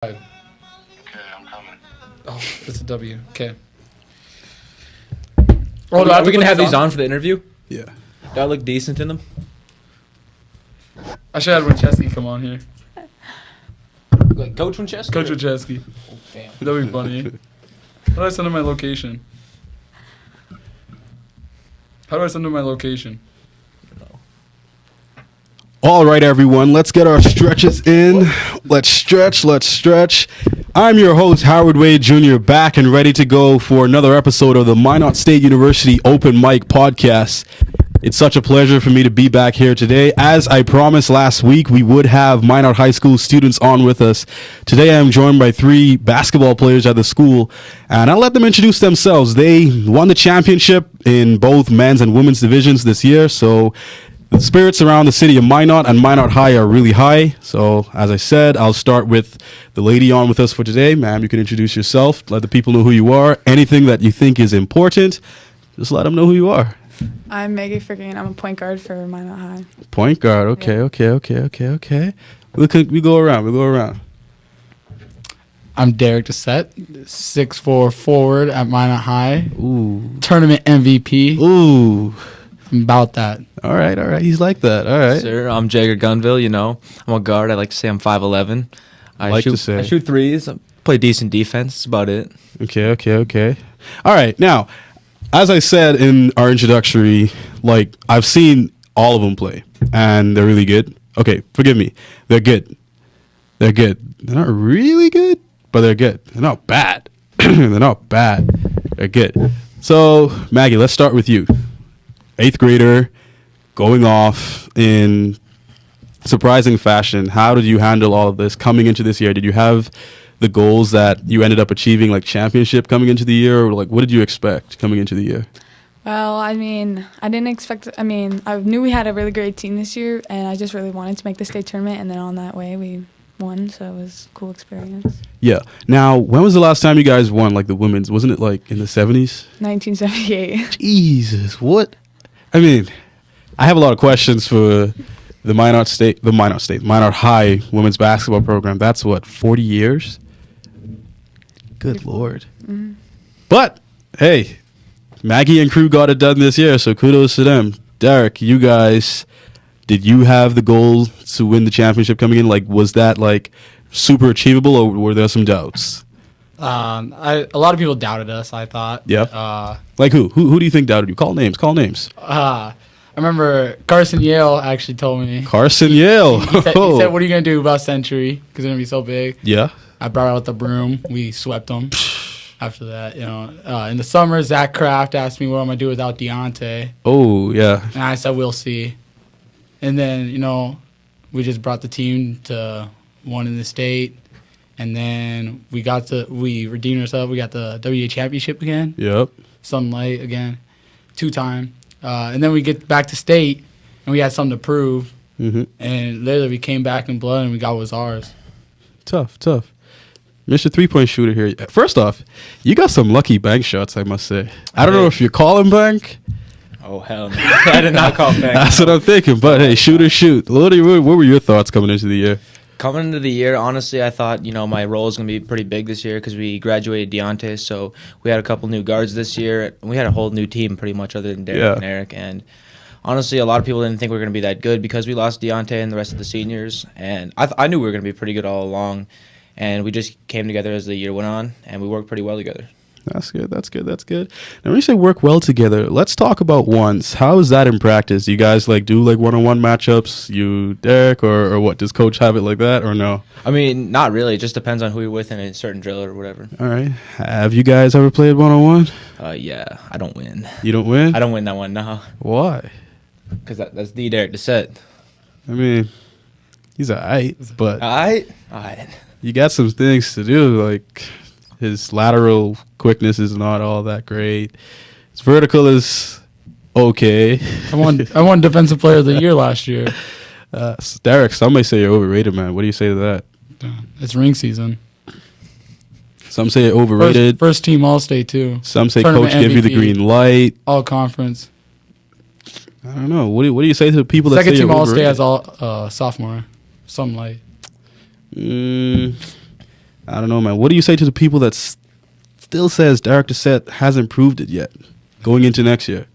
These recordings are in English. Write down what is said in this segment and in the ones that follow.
Okay, I'm coming. Oh, it's a W. Okay. Oh, are we going to have these on for the interview? Yeah. Do I look decent in them? I should have Winchesky come on here. Like Coach Winchester? Coach Winchesky. Oh, damn. That'd be funny. How do I send him my location? How do I send him my location? All right, everyone, let's get our stretches in. Let's stretch. I'm your host, Howard Wade Jr., back and ready to go for another episode of the Minot State University Open Mic podcast. It's such a pleasure for me to be back here today. As I promised last week, we would have Minot High School students on with us. Today, I am joined by three basketball players at the school, and I'll let them introduce themselves. They won the championship in both men's and women's divisions this year, so the spirits around the city of Minot and Minot High are really high. So, as I said, I'll start with the lady on with us for today. Ma'am, you can introduce yourself. Let the people know who you are. Anything that you think is important, just let them know who you are. I'm Maggie Fricking, and I'm a point guard for Minot High. Point guard. Okay. We go around. I'm Derek Dessette, 6'4" forward at Minot High. Ooh. Tournament MVP. Ooh. I'm about that. All right. He's like that. All right. Sir, I'm Jagger Gunville, I'm a guard. I like to say I'm 5'11". I shoot threes. I play decent defense. That's about it. Okay. All right. Now, as I said in our introductory, I've seen all of them play, and they're really good. Okay, forgive me. They're good. They're not really good, but they're good. They're not bad. They're good. So, Maggie, let's start with you. 8th grader, going off in surprising fashion. How did you handle all of this coming into this year? Did you have the goals that you ended up achieving, like championship coming into the year, or what did you expect coming into the year? Well, I didn't expect. I knew we had a really great team this year, and I just really wanted to make the state tournament, and then on that way we won, so it was a cool experience. Yeah. Now, when was the last time you guys won, the women's? Wasn't it in the 70s? 1978. Jesus, what? I have a lot of questions for the Minot High women's basketball program. That's 40 years? Good Lord. Mm-hmm. But, hey, Maggie and crew got it done this year, so kudos to them. Derek, you guys, did you have the goal to win the championship coming in? Was that, super achievable, or were there some doubts? A lot of people doubted us, I thought. Yeah. Who? Who do you think doubted you? Call names. I remember Carson Yale actually told me. Carson Yale. He said, what are you going to do about Century? Because they're going to be so big. Yeah. I brought out the broom. We swept them. After that, in the summer, Zach Kraft asked me what I'm going to do without Deontay. Oh, yeah. And I said, we'll see. And then, we just brought the team to one in the state. And then we redeemed ourselves. We got the WA championship again. Yep. Something light again. 2-time. And then we get back to state, and we had something to prove. Mm-hmm. And literally we came back in blood, and we got what was ours. Tough. Mr. Three-point shooter here. First off, you got some lucky bank shots, I must say. I don't know if you call them bank. Oh, hell no. I did not call bank. That's what I'm thinking. But, hey, shoot. What were your thoughts coming into the year? Coming into the year, honestly, I thought, my role is going to be pretty big this year because we graduated Deontay, so we had a couple new guards this year. We had a whole new team pretty much other than Derek and Eric, and honestly, a lot of people didn't think we were going to be that good because we lost Deontay and the rest of the seniors, and I knew we were going to be pretty good all along, and we just came together as the year went on, and we worked pretty well together. That's good. Now, when you say work well together, let's talk about ones. How is that in practice? Do you guys do one-on-one matchups, you, Derek, or what? Does coach have it like that or no? Not really. It just depends on who you're with in a certain drill or whatever. All right. Have you guys ever played one-on-one? Yeah. I don't win. You don't win? I don't win that one, no. Why? Because that's the Derek Dessette. He's all right, but... All right. You got some things to do, his lateral quickness is not all that great. His vertical is okay. I won Defensive Player of the Year last year. Derek, some may say you're overrated, man. What do you say to that? It's ring season. Some say you're overrated. First team All-State, too. Some say Tournament coach MVP, give you the green light. All conference. I don't know. What do you say to the people that say you're overrated? Second team All-State as sophomore. Something like. I don't know, man. What do you say to the people that still says Derek Doucette hasn't proved it yet going into next year?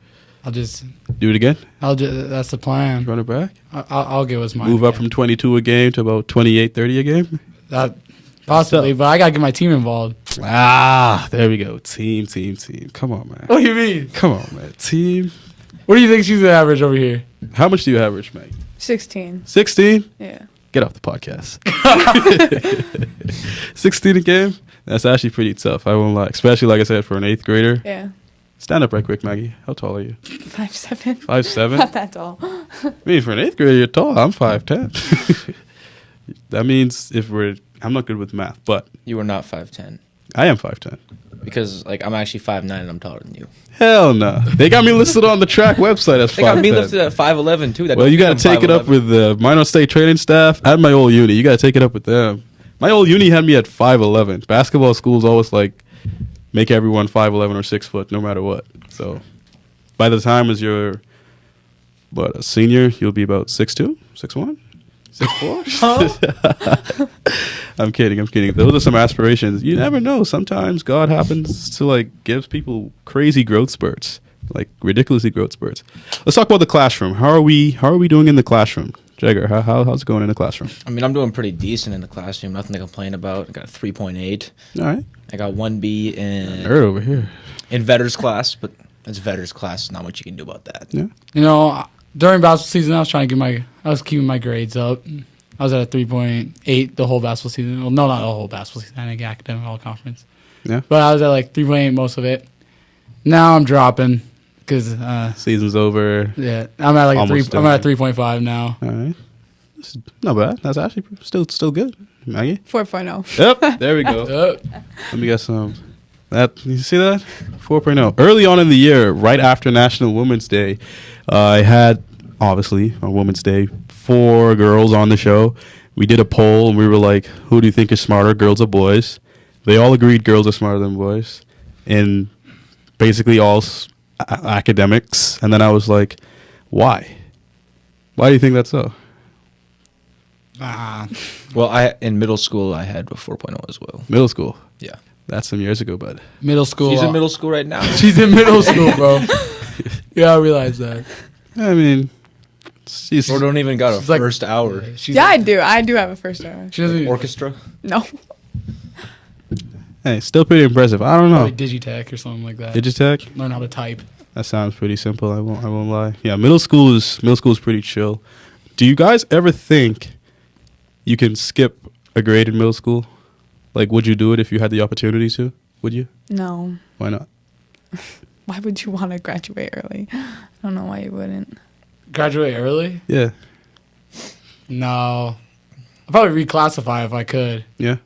I'll just do it again. That's the plan. Run it back. I'll give us mine. Move up from 22 a game to about 28, 30 a game. That possibly, but I gotta get my team involved. There we go. Team. Come on, man. What do you mean? Come on, man. Team. What do you think she's the average over here? How much do you average, Meg? 16. 16? Yeah. Get off the podcast. 16 a game? That's actually pretty tough. I won't lie. Especially, like I said, for an 8th grader. Yeah. Stand up right quick, Maggie. How tall are you? 5'7". 5'7"? Not that tall. I mean, for an 8th grader, you're tall. I'm 5'10". That means I'm not good with math, but You were not 5'10". I am 5'10". Because, like, I'm actually 5'9" and I'm taller than you. Hell no. They got me listed on the track website as 5'10". They got me listed at 5'11", too. Well, you got to take it up with the Minot State training staff and my old uni. You got to take it up with them. My old uni had me at 5'11". Basketball school's always like make everyone 5'11" or 6 foot, no matter what. So by the time as you're a senior, you'll be about 6'2", 6'1", 6'4". I'm kidding. Those are some aspirations. You never know. Sometimes God happens to like gives people crazy growth spurts, like ridiculously growth spurts. Let's talk about the classroom. How are we doing in the classroom? Jagger, how's it going in the classroom? I mean, I'm doing pretty decent in the classroom. Nothing to complain about. I got a 3.8. All right. I got 1B in Nerd over here. in Vetters class, but that's Vetters class. Not much you can do about that. Yeah. You know, during basketball season, I was keeping my grades up. I was at a 3.8 the whole basketball season. Well, no, not the whole basketball season. I think academic all conference. Yeah. But I was at like 3.8 most of it. Now I'm dropping because Season's over. yeah, I'm at like Almost I'm at 3.5 now. All right. That's not bad. That's actually still good. Maggie? 4.0. Yep. There we go. Yep. Let me get some. You see that? 4.0. Early on in the year, right after National Women's Day, I had, obviously, on Women's Day, 4 girls on the show. We did a poll, and we were like, who do you think is smarter, girls or boys? They all agreed girls are smarter than boys in basically all academics. And then I was like, why? Why do you think that's so? Well, in middle school, I had a 4.0 as well. Middle school. Yeah. That's some years ago, bud. Middle school. She's in middle school right now. She's in middle school, bro. Yeah, I realize that. I mean, she's... Or don't even got a She's like- first hour. She's Yeah, I do. I do have a first hour. She doesn't even Orchestra. No. Hey, still pretty impressive. I don't know. probably Digitech or something like that. Digitech? Learn how to type. That sounds pretty simple. I won't lie. Yeah, middle school is pretty chill. Do you guys ever think you can skip a grade in middle school? Like, would you do it if you had the opportunity to? Would you? No. Why not? Why would you want to graduate early? I don't know why you wouldn't. Graduate early? Yeah. No. I'd probably reclassify if I could. Yeah.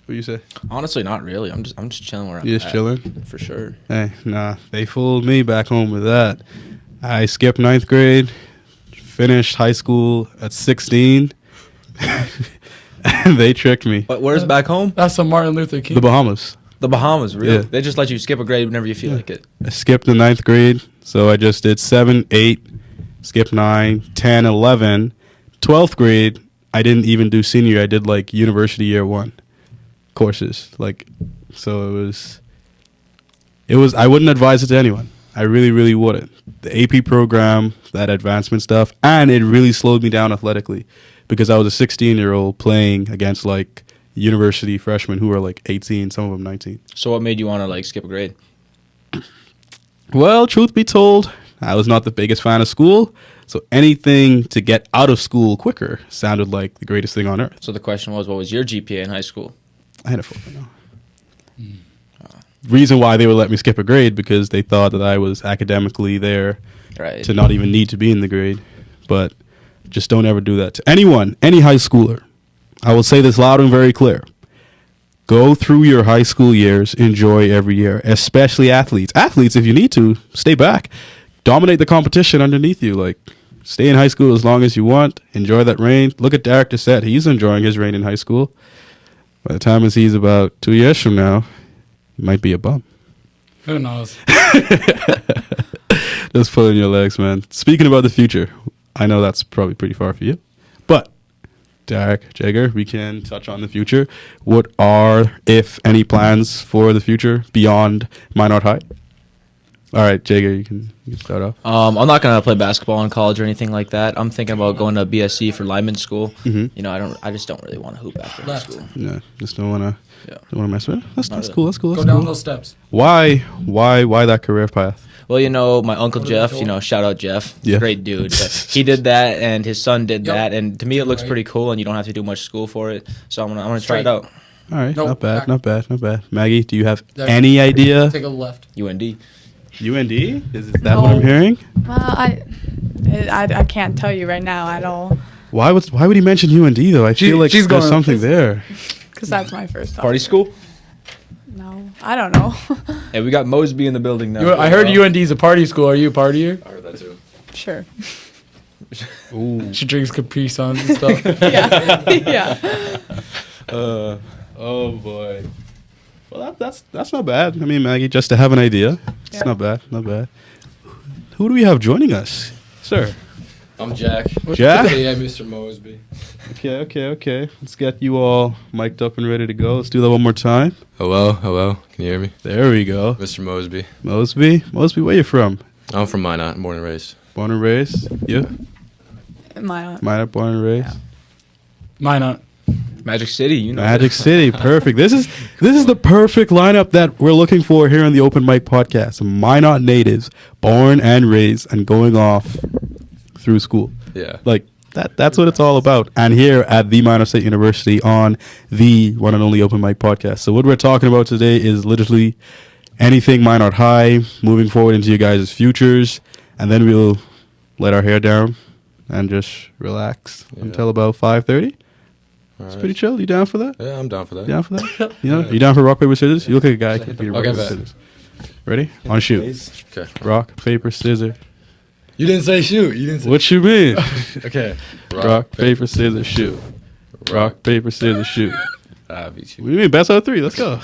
What do you say? Honestly, not really. I'm just chilling where I'm You just at. chilling? For sure. Hey, nah. They fooled me back home with that. I skipped 9th grade, finished high school at 16, and they tricked me. But where's back home? That's some Martin Luther King. The Bahamas. The Bahamas, really? Yeah. They just let you skip a grade whenever you feel like it. I skipped the 9th grade, so I just did 7, 8, skipped 9, 10, 11. 12th grade, I didn't even do senior. I did like university year 1 courses. Like, so it was, I wouldn't advise it to anyone. I really, really wouldn't. The AP program, that advancement stuff, and it really slowed me down athletically because I was a 16-year-old playing against like university freshmen who are like 18, some of them 19. So what made you want to like skip a grade? Well, truth be told, I was not the biggest fan of school, so anything to get out of school quicker sounded like the greatest thing on earth. So the question was, what was your GPA in high school? I had a 4.0. Reason why they would let me skip a grade because they thought that I was academically there Right. to not even need to be in the grade. But just don't ever do that to anyone, any high schooler. I will say this loud and very clear. Go through your high school years, enjoy every year, especially athletes. Athletes, if you need to, stay back. Dominate the competition underneath you. Like, stay in high school as long as you want. Enjoy that reign. Look at Derek Doucette. He's enjoying his reign in high school. By the time he's about 2 years from now, he might be a bum. Who knows? Just pulling your legs, man. Speaking about the future, I know that's probably pretty far for you. But Derek, Jagger, we can touch on the future. What are, if any, plans for the future beyond Minot High? All right, Jagger, you can start off. I'm not gonna play basketball in college or anything like that. I'm thinking about going to BSc for lineman school. Mhm. You know, I just don't really want to hoop after high school. Yeah, just don't want Yeah. to mess with it. That's Not cool. really. That's cool. Go That's down cool. those steps. Why that career path? Well, you know, my uncle Jeff, you know, shout out Jeff, Yeah. great dude. But he did that, and his son did Yep. that, and to me, it looks Right. pretty cool, and you don't have to do much school for it. So I'm gonna try Straight. it out. All right, Nope, not bad, back. not bad, not bad. Maggie, do you have There. any idea? Take a left. UND. UND? Is that what I'm No. hearing? Well, I can't tell you right now at all Why would he mention UND though? I feel like she's there's going- something there. because that's my first thought. Party school? No, I don't know. Hey, we got Mosby in the building now. I heard UND is a party school. Are you a partier? I heard that too. Sure. Ooh. She drinks Capri Suns and stuff. Yeah. Yeah. Oh boy. Well, that's not bad. I mean, Maggie, just to have an idea, it's Yeah. not bad, not bad. Who do we have joining us, sir? I'm Jack. Jack? Yeah, Mr. Mosby. Okay. Let's get you all mic'd up and ready to go. Let's do that one more time. Hello. Can you hear me? There we go. Mr. Mosby. Mosby, where you from? I'm from Minot, born and raised. Born and raised? You? My Minot, born and raised. Minot. Magic City, you know. Magic City, perfect. This is the perfect lineup that we're looking for here on the Open Mic podcast. Minot natives, born and raised, and going off through school. Yeah. Like that's what it's all about. And here at the Minot State University on the one and only Open Mic podcast. So what we're talking about today is literally anything Minot High, moving forward into you guys' futures, and then we'll let our hair down and just relax until about 5:30. It's pretty chill. You down for that? Yeah, I'm down for that. You down for that? You know, you down for rock paper scissors? You look like a guy who can beat rock Okay, paper bet. scissors. Ready? On shoot. Okay. Rock paper scissors. You didn't say shoot. You didn't say. What you mean? Okay. Rock paper scissors shoot. Rock paper scissors shoot. I beat you. What do you mean? Best out of three. Let's go.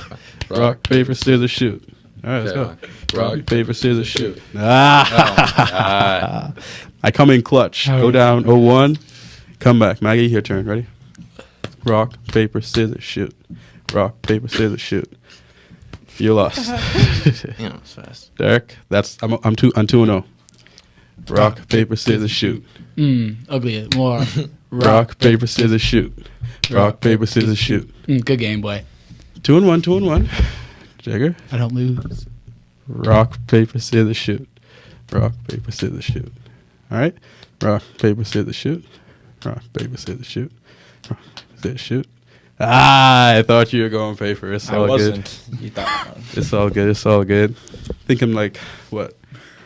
Rock paper scissors shoot. All right, let's Okay, go. Rock, Rock paper scissors shoot. Oh, Ah! I come in clutch. Go down 0-1. Come back. Maggie, your turn. Ready? Rock paper scissors shoot. Rock paper scissors shoot. You lost. You know, it's fast. Derek, I'm 2-0. Rock paper scissors shoot. Ugly. More. Rock paper scissors shoot. Rock paper scissors shoot. Good game, boy. 2-1. Jagger. I don't lose. Rock paper scissors shoot. Rock paper scissors shoot. All right. Rock paper scissors shoot. Rock paper scissors shoot. Rock paper scissors shoot. Ah, I thought you were going paper. It's I all good. wasn't. You thought. It's all good. It's all good. I think I'm like what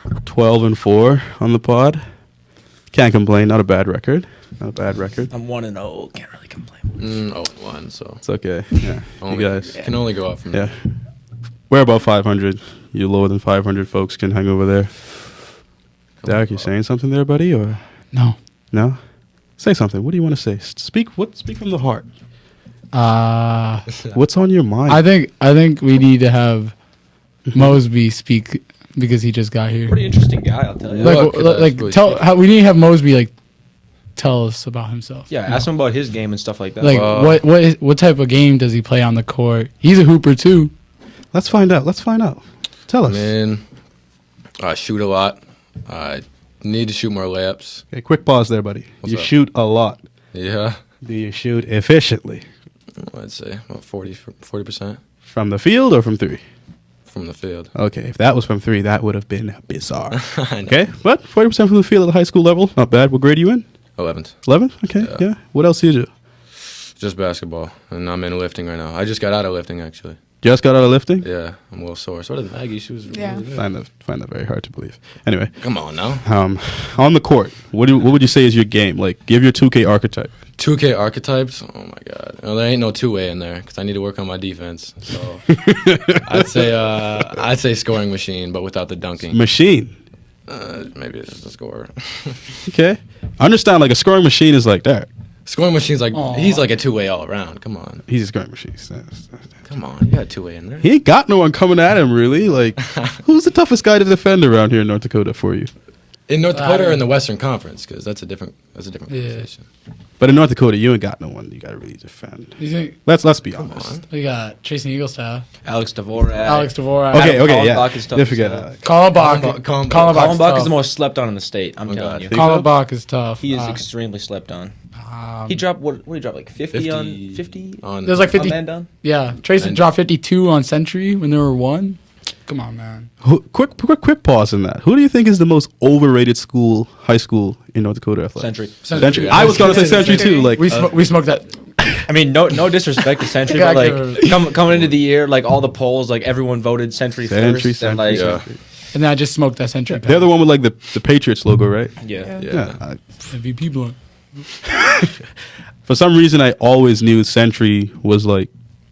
12-4 on the pod. Can't complain. Not a bad record. Not a bad record. I'm 1-0. Can't really complain. 0-1, so. It's okay. Yeah. Only, You guys. can only go up from Yeah. We're about 500. You lower than 500 folks can hang over there. Derek, you saying something there, buddy, or No. no? Say something. What do you want to say? Speak from the heart. What's on your mind? I think we need to have Mosby speak because he just got here. Pretty interesting guy, I'll tell you. What Like, could I like really tell speak? how we need to have Mosby like tell us about himself. Yeah, ask him about his game and stuff like that. Like what type of game does he play on the court? He's a hooper too. Let's find out. Tell us. Man, I shoot a lot. I need to shoot more layups. Okay, quick pause there, buddy. What's you up? shoot a lot. Yeah. Do you shoot efficiently? I'd say about 40% From the field or from three? from the field. Okay, if that was from three, that would have been bizarre. I know. Okay, but 40% from the field at the high school level, not bad. What grade are you in? 11th. 11? Okay, yeah. What else do you do? Just basketball. And I'm in lifting right now. I just got out of lifting, actually. Just got out of lifting? Yeah, I'm a little sore. So did Maggie. She was Yeah. really good. Find that very hard to believe. Anyway, Come on now. on the court, what would you say is your game? Like, give your 2K archetype. 2K archetypes. Oh my god. Well, there ain't no two-way in there because I need to work on my defense. So I'd say scoring machine, but without the dunking. Machine. Maybe it's just a scorer. Okay. I understand, like, a scoring machine is like that. Scoring machine's like Aw. he's like a two-way all around. Come on, He's a scoring machine. come on. You got a two-way in there. He ain't got no one coming at him, really. Like, who's the toughest guy to defend around here in North Dakota for you? In North Dakota or in the Western Conference? Because that's a different conversation. But in North Dakota, you ain't got no one you got to really defend. You think Let's be honest. we got Chasing Eaglestaff, Alex Dvorak. Okay, yeah. Kallenbach is tough Don't as forget hell. Alex. Kallenbach is the most slept on in the state. I'm telling you. Kallenbach is tough. He is extremely slept on. He dropped what did he drop, like 50 on 50? There's like 50. On man down? Yeah, Tracy dropped 52 on Century when there were 1. Come on, man. Quick pause in that. Who do you think is the most overrated high school in North Dakota athletics? Century. I was going to say Century too. Like we smoked that. I mean, no disrespect to Century, but like coming into the year, like all the polls, like everyone voted Century first. And like, and then I just smoked that Century. They're the one with like the Patriots logo, right? Yeah. MVP blunt. For some reason, I always knew Century was like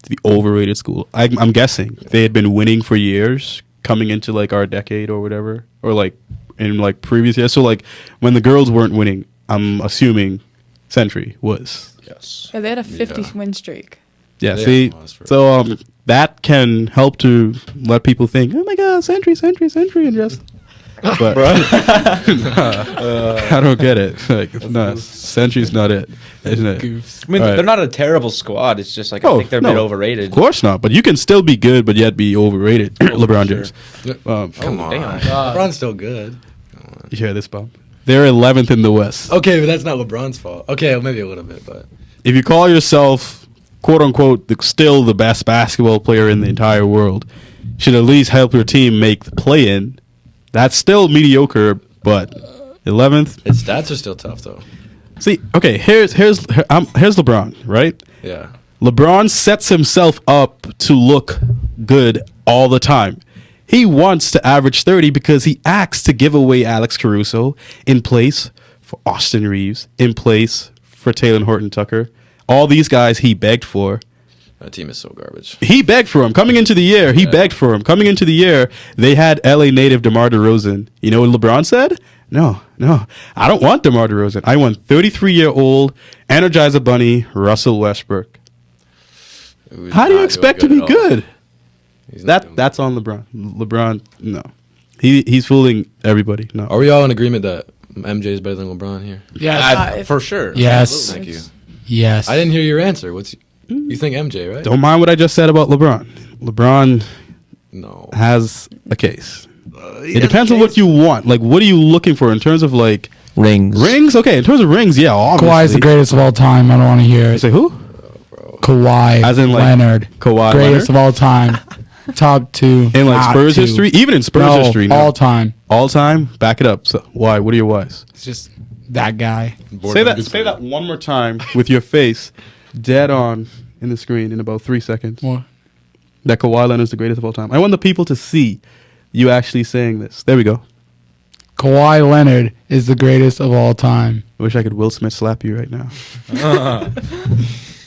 the overrated school. I'm guessing they had been winning for years, coming into like our decade or whatever, or like in like previous years. So like when the girls weren't winning, I'm assuming Century was. Yes. Yeah, they had a 50 win streak. Yeah. See, so that can help to let people think, oh my God, Century, and just. But I don't get it. Like, no, Century's not it, isn't it? I mean, they're not a terrible squad. It's just like I think they're a bit overrated. Of course not. But you can still be good, but yet be overrated. LeBron James. Come on, LeBron's still good. You hear this, Bob? They're 11th in the West. Okay, but that's not LeBron's fault. Okay, well, maybe a little bit, but if you call yourself, quote unquote, still the best basketball player in the entire world, should at least help your team make the play-in. That's still mediocre, but 11th. His stats are still tough, though. See, okay, here's LeBron, right? Yeah. LeBron sets himself up to look good all the time. He wants to average 30 because he acts to give away Alex Caruso in place for Austin Reeves, in place for Taylor Horton-Tucker. All these guys he begged for. That team is so garbage. He begged for him. Coming into the year, begged for him. Coming into the year, they had LA native DeMar DeRozan. You know what LeBron said? No, I don't want DeMar DeRozan. I want 33-year-old Energizer Bunny Russell Westbrook. How do you expect to be good? That's on LeBron. LeBron, no. He's fooling everybody. No. Are we all in agreement that MJ is better than LeBron here? Yes. For sure. Yes. Thank you. Yes. I didn't hear your answer. You think MJ, right? Don't mind what I just said about LeBron. LeBron has a case. It depends on what you want. Like, what are you looking for in terms of, like... Rings? Okay, in terms of rings, yeah, obviously. Kawhi is the greatest of all time. I don't want to hear it. Say who? Kawhi. As in, like, Leonard. Kawhi greatest Leonard? of all time. Top 2. In, like, Spurs 2. history? Even in Spurs history. No. All time. All time? Back it up. So, why? What are your whys? It's just that guy. Say that one more time with your face dead on in the screen in about 3 seconds. What? That Kawhi Leonard is the greatest of all time. I want the people to see you actually saying this. There we go. Kawhi Leonard is the greatest of all time. I wish I could Will Smith slap you right now.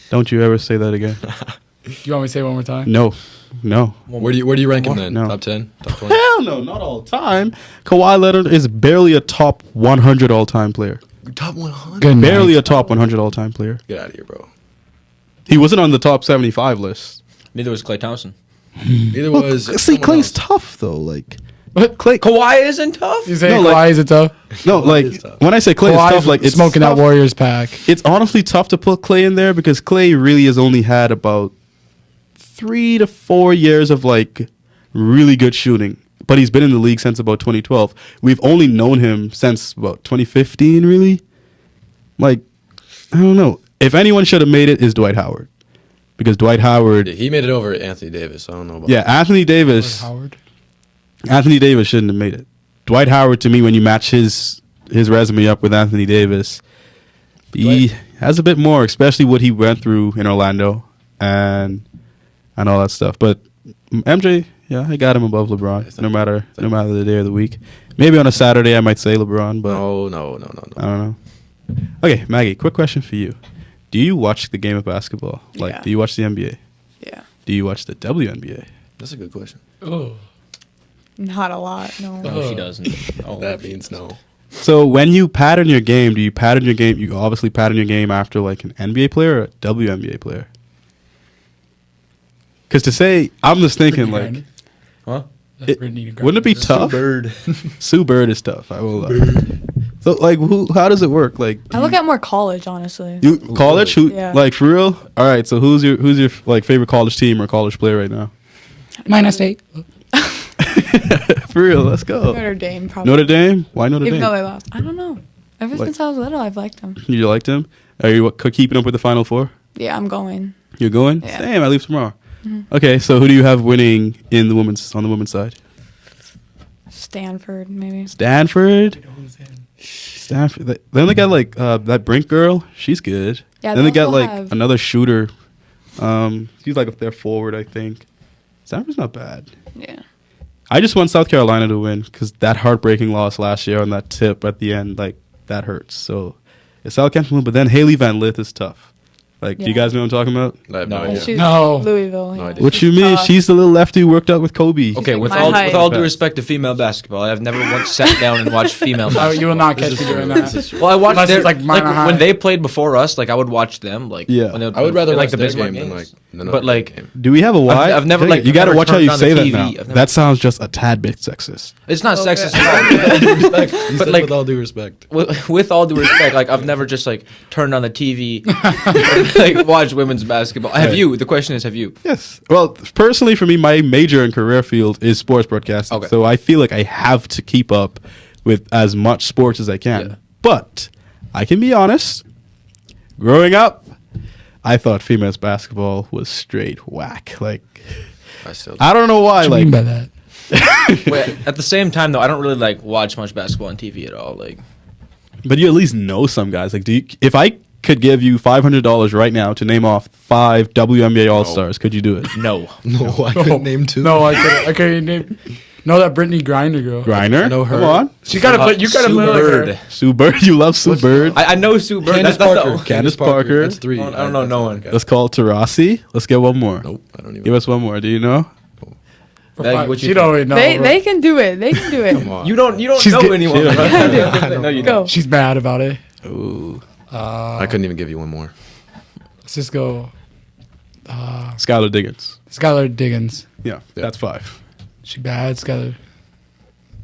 Don't you ever say that again. You want me to say it one more time? No. Where do you rank him then? No. Top 10? Top 20? Hell no, not all time. Kawhi Leonard is barely a top 100 all-time player. Top 100? Good Barely a top 100 all-time player. Get out of here, bro. He wasn't on the top 75 list. Neither was Klay Thompson. Neither was. See, Clay's tough though. Like, what? Kawhi isn't tough. You say No, Kawhi like- is it tough? no, like when I say Clay is Kawhi's tough, like it's smoking tough. that Warriors pack. It's honestly tough to put Clay in there because Clay really has only had about 3 to 4 years of like really good shooting. But he's been in the league since about 2012. We've only known him since about 2015, really. Like, I don't know. If anyone should have made it, is Dwight Howard. Because Dwight Howard... Yeah, he made it over Anthony Davis. I don't know about Anthony Davis... Howard. Anthony Davis shouldn't have made it. Dwight Howard, to me, when you match his resume up with Anthony Davis, he has a bit more, especially what he went through in Orlando and all that stuff. But MJ, I got him above LeBron, no matter the day of the week. Maybe on a Saturday I might say LeBron, but No. I don't know. Okay, Maggie, quick question for you. Do you watch the game of basketball? Like, Yeah. do you watch the NBA? Yeah. Do you watch the WNBA? That's a good question. Oh. Not a lot, no. No, she doesn't. Oh, That means no. So when you pattern your game, do you pattern your game? You obviously pattern your game after like an NBA player or a WNBA player? Because to say, I'm just thinking like, Huh? Wouldn't it be tough? Bird. Sue Bird is tough. I will. So like, how does it work? Like, I look at more college, honestly. you college? Who Yeah. like for real? All right. So who's your like favorite college team or college player right now? Minus State. For real, let's go. Notre Dame, probably. Notre Dame? Why Notre Even Dame? though they lost. I don't know. Ever Like- since I was little, I've liked them. You liked him? Are you keeping up with the Final Four? Yeah, I'm going. You're going? Yeah. Damn, I leave tomorrow. Mhm. Okay, so who do you have winning in the on the women's side? Stanford, maybe. Stanford. Stanford. Then they got like that Brink girl. She's good. Yeah, then they got also like have- another shooter. She's like up there forward, I think. Stanford's not bad. Yeah. I just want South Carolina to win because that heartbreaking loss last year on that tip at the end, like that hurts. So it's South Carolina, but then Haley Van Lith is tough. Like, do you Yeah. guys know what I'm talking about? I have no No. idea. She's No. Louisville. No Yeah. idea. What you mean? tough. She's the little lefty who worked out with Kobe. Okay, like with my all height. with all due Best. respect to female basketball, I've never once sat down and watched female basketball. You will not catch This me is doing true. that. This is true. Well, I watched Unless their, it's like minor high. when they played before us. Like I would watch them. Like Yeah. when they would, I would rather like watch the their Bismarck game than games. like another But like game. Do we have a why? I've never, like, you got to never watch how turned you on the say that TV. now. I've never- That sounds just a tad bit sexist. it's not Okay. sexist at all. Respect. You But said like with all due respect. with all due respect, like I've never just like turned on the TV, like watched women's basketball. Have Right. you? The question is, have you? Yes. Well, personally, for me, my major and career field is sports broadcasting. Okay. So I feel like I have to keep up with as much sports as I can. Yeah. But I can be honest. Growing up, I thought females basketball was straight whack. Like, I still. I don't know why. What do you mean Like, by that? Wait, at the same time, though, I don't really like watch much basketball on TV at all. Like, but you at least know some guys. Like, if I could give you $500 right now to name off 5 WNBA All Stars, could you do it? no. No, I couldn't name two. No, I couldn't. I couldn't name. No, that Brittany Grinder girl. Griner? I know her. Come on. She gotta play. You gotta Sue play like her. Bird. Sue Bird. You love Sue Bird. I know Sue Bird. Candace That's Parker. the- Candace Parker. That's 3. I don't know no one. Let's call Tarasi. Let's get one more. Nope, I don't even. Give us one more. Do you know? For Meg, five- what you she don't even know. They bro. they can do it. They can do it. Come on. You don't She's know good. anyone. She- Right? No, you Go. don't. She's mad about it. Ooh. I couldn't even give you one more. Let's just go. Skylar Diggins. Skylar Diggins. Yeah, that's 5. She bad. Skylar.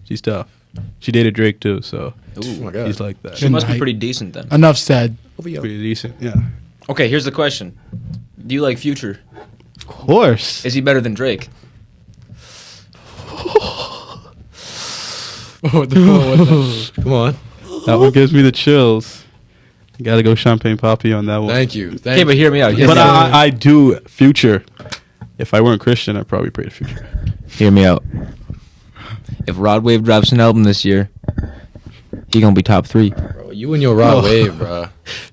She's tough. She dated Drake too, so Oh my god. she's like that. She must be Night. pretty decent then. Enough said. Pretty decent. Yeah. Okay, here's the question: do you like Future? Of course. Is he better than Drake? What the hell was that? Come on. That one gives me the chills. You gotta go Champagne Poppy on that one. Thank you. Thank Okay, but you. hear me out. But I do Future. If I weren't Christian, I'd probably pray to Future. Hear me out. If Rod Wave drops an album this year, he gonna be top 3. Bro, you and your Rod Wave, bro.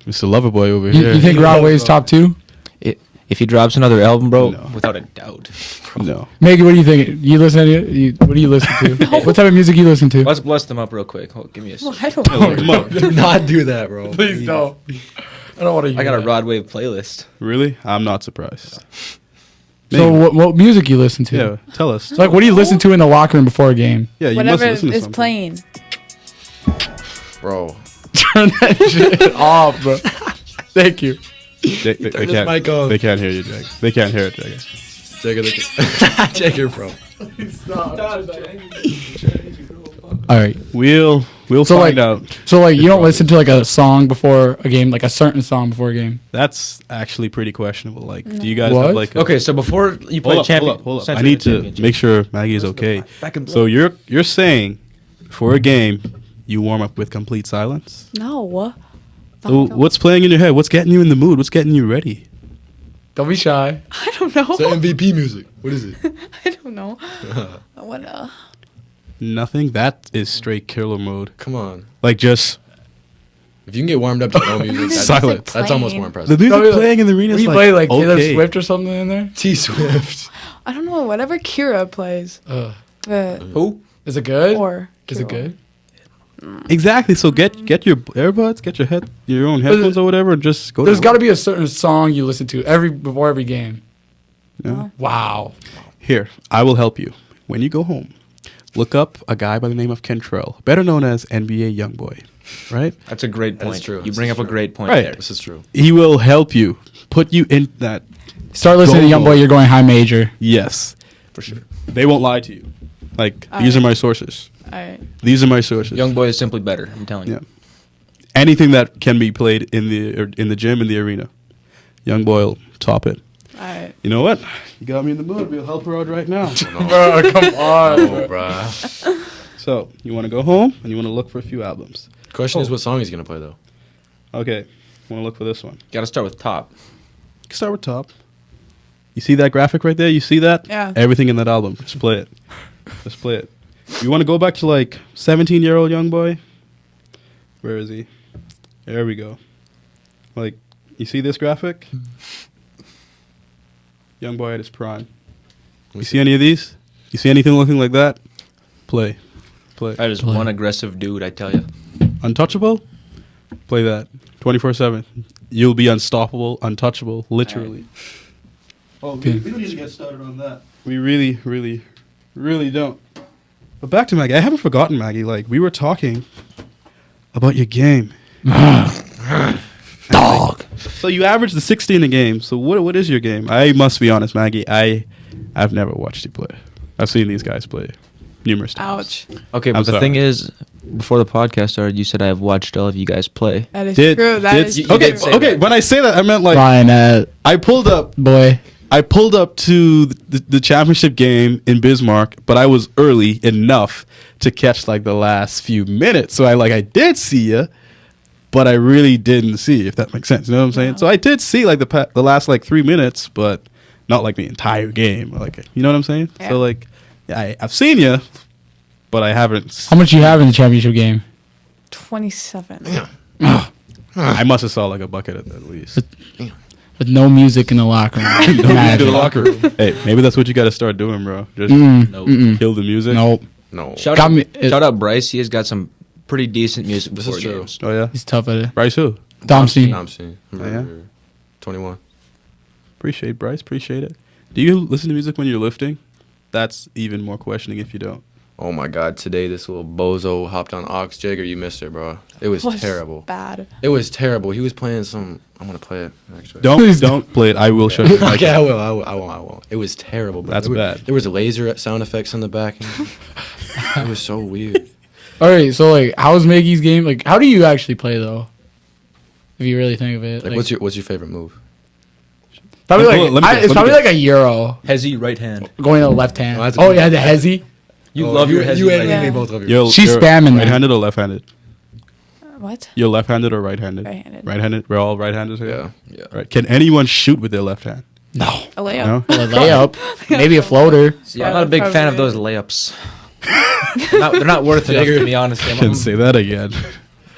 Mr. Loverboy over You, here. you think Rod Wave's top 2? If he drops another album, bro, No. without a doubt. No. Maggie, what do you think? You listen to what do you listen to? What type of music you listen to? Let's bless them up real quick. Hold, give me a Well, second. I don't know. Come on. Do not do that, bro. Please don't. I don't want to. I got a Rod Wave playlist. Really? I'm not surprised. So Maybe. what music you listen to? Yeah, tell us. So like, what do you listen to in the locker room before a game? Yeah, you Whatever must listen to is something. playing. Bro. Turn that shit off, bro. Thank you. They Turn this can't, mic off. they can't hear you, Jake. They can't hear it, Jake. Check it. Check it, bro. All right. We'll So find like, out. so like, you don't listen to like a song before a game, like a certain song before a game. That's actually pretty questionable. Like, do you guys What? have like? Okay, so before you play Hold up, champion, hold up. I Central need to Championship. make sure Maggie is okay. Back in So you're saying for a game you warm up with complete silence? No. So what's playing in your head? What's getting you in the mood? What's getting you ready? Don't be shy. I don't know. It's MVP music. What is it? I don't know. What? Nothing. That is straight killer mode. Come on. Like just If you can get warmed up to no music, that's, Silent. that's almost more the impressive. music Don't be like- playing in the arena. We is play like Taylor okay. Swift or something in there. T Swift. I don't know. Whatever Kira plays. But, Who? Is it good? or Is it Kira. good? Exactly. So get your earbuds, get your own headphones or whatever, and just go. There's got to be a certain song you listen to before every game. Yeah. Wow. Here, I will help you. When you go home, look up a guy by the name of Kentrell, better known as NBA Youngboy. Right? That's a great That is point. true. You This bring is up a true. great point Right. there. This is true. He will help you, put you in that. Start listening to Go Young Boy. mode. You're going high major. Yes, For sure. they won't lie to you. Like All these right. are my sources. All right. These are my sources. Young boy is simply better. I'm telling you. Yeah. Anything that can be played in the gym, in the arena, Young Boy will top it. All right. You know what? You got me in the mood. We'll help her out right now. Bro, come on. Oh, bruh. So you want to go home and you want to look for a few albums. Question is what song he's gonna play though. Okay, want to look for this one. Got to start with top. You can start with top. You see that graphic right there? You see that? Yeah. Everything in that album. Just play it. Just play it. You want to go back to like 17-year-old Young Boy? Where is he? There we go. Like, you see this graphic? Young Boy at his prime. You see any of these? You see anything looking like that? Play. Play. That is one aggressive dude, I tell you. Untouchable? Play that. 24/7. You'll be unstoppable, untouchable, literally. Oh, we don't need to get started on that. We really, really, really don't. But back to Maggie. I haven't forgotten, Maggie. Like, we were talking about your game. Dog. So you averaged the 60 in a game. So what is your game? I must be honest, Maggie. I've never watched you play. I've seen these guys play numerous times. Ouch. Okay, I'm but the sorry. thing is, before the podcast started, you said I have watched all of you guys play. That is Did- true. That did- is you true. Okay, did say okay. that. When I say that, I meant like Ryan, I pulled up boy. to the championship game in Bismarck, but I was early enough to catch like the last few minutes. So I did see you, but I really didn't see, if that makes sense. You know what I'm saying? Yeah. So I did see like the last like 3 minutes, but not like the entire game. Like, you know what I'm saying? Yeah. So like, yeah, I've seen you, but I haven't. How much you have in the championship game? 27. I must have saw like a bucket at least. With no music in the locker room. Go to Imagine. the locker room. Hey, maybe that's what you got to start doing, bro. Just Nope. kill the music. Nope. No. Shout Got out, me- shout out Bryce. He has got some pretty decent music This before is true. games. Oh yeah, He's tough at it. Bryce who? Domsey. I'm seeing. Oh, yeah? 21. Appreciate Bryce. Appreciate it. Do you listen to music when you're lifting? That's even more questioning if you don't. Oh my God! Today this little bozo hopped on Ox Jagger. You missed it, bro. It was terrible. Bad. It was terrible. He was playing some. I'm gonna play it actually. Don't play it. I will shut your mic Okay, up. I won't. It was terrible, bro. That's bad. There was laser sound effects in the back. It was so weird. All right, so like, how's Maggie's game? Like, how do you actually play though? If you really think of it, Like, what's your favorite move? probably Let me- like let me guess, it's let me probably guess. like a euro Hezzy right hand. going to the left hand. Oh, that's a Oh good yeah, the one. hezzy. You love your Hezzy You right and hand. me Yeah. both love your. She's spamming that. Right-handed or left-handed? What? You're left-handed or right-handed? Right-handed. Right-handed. We're all right-handers here. Yeah. Right. Can anyone shoot with their left hand? No, A layup. No. well, a layup, maybe a floater. See, I'm not a big fan of those layups. They're not worth it to me, honestly. Can say that again.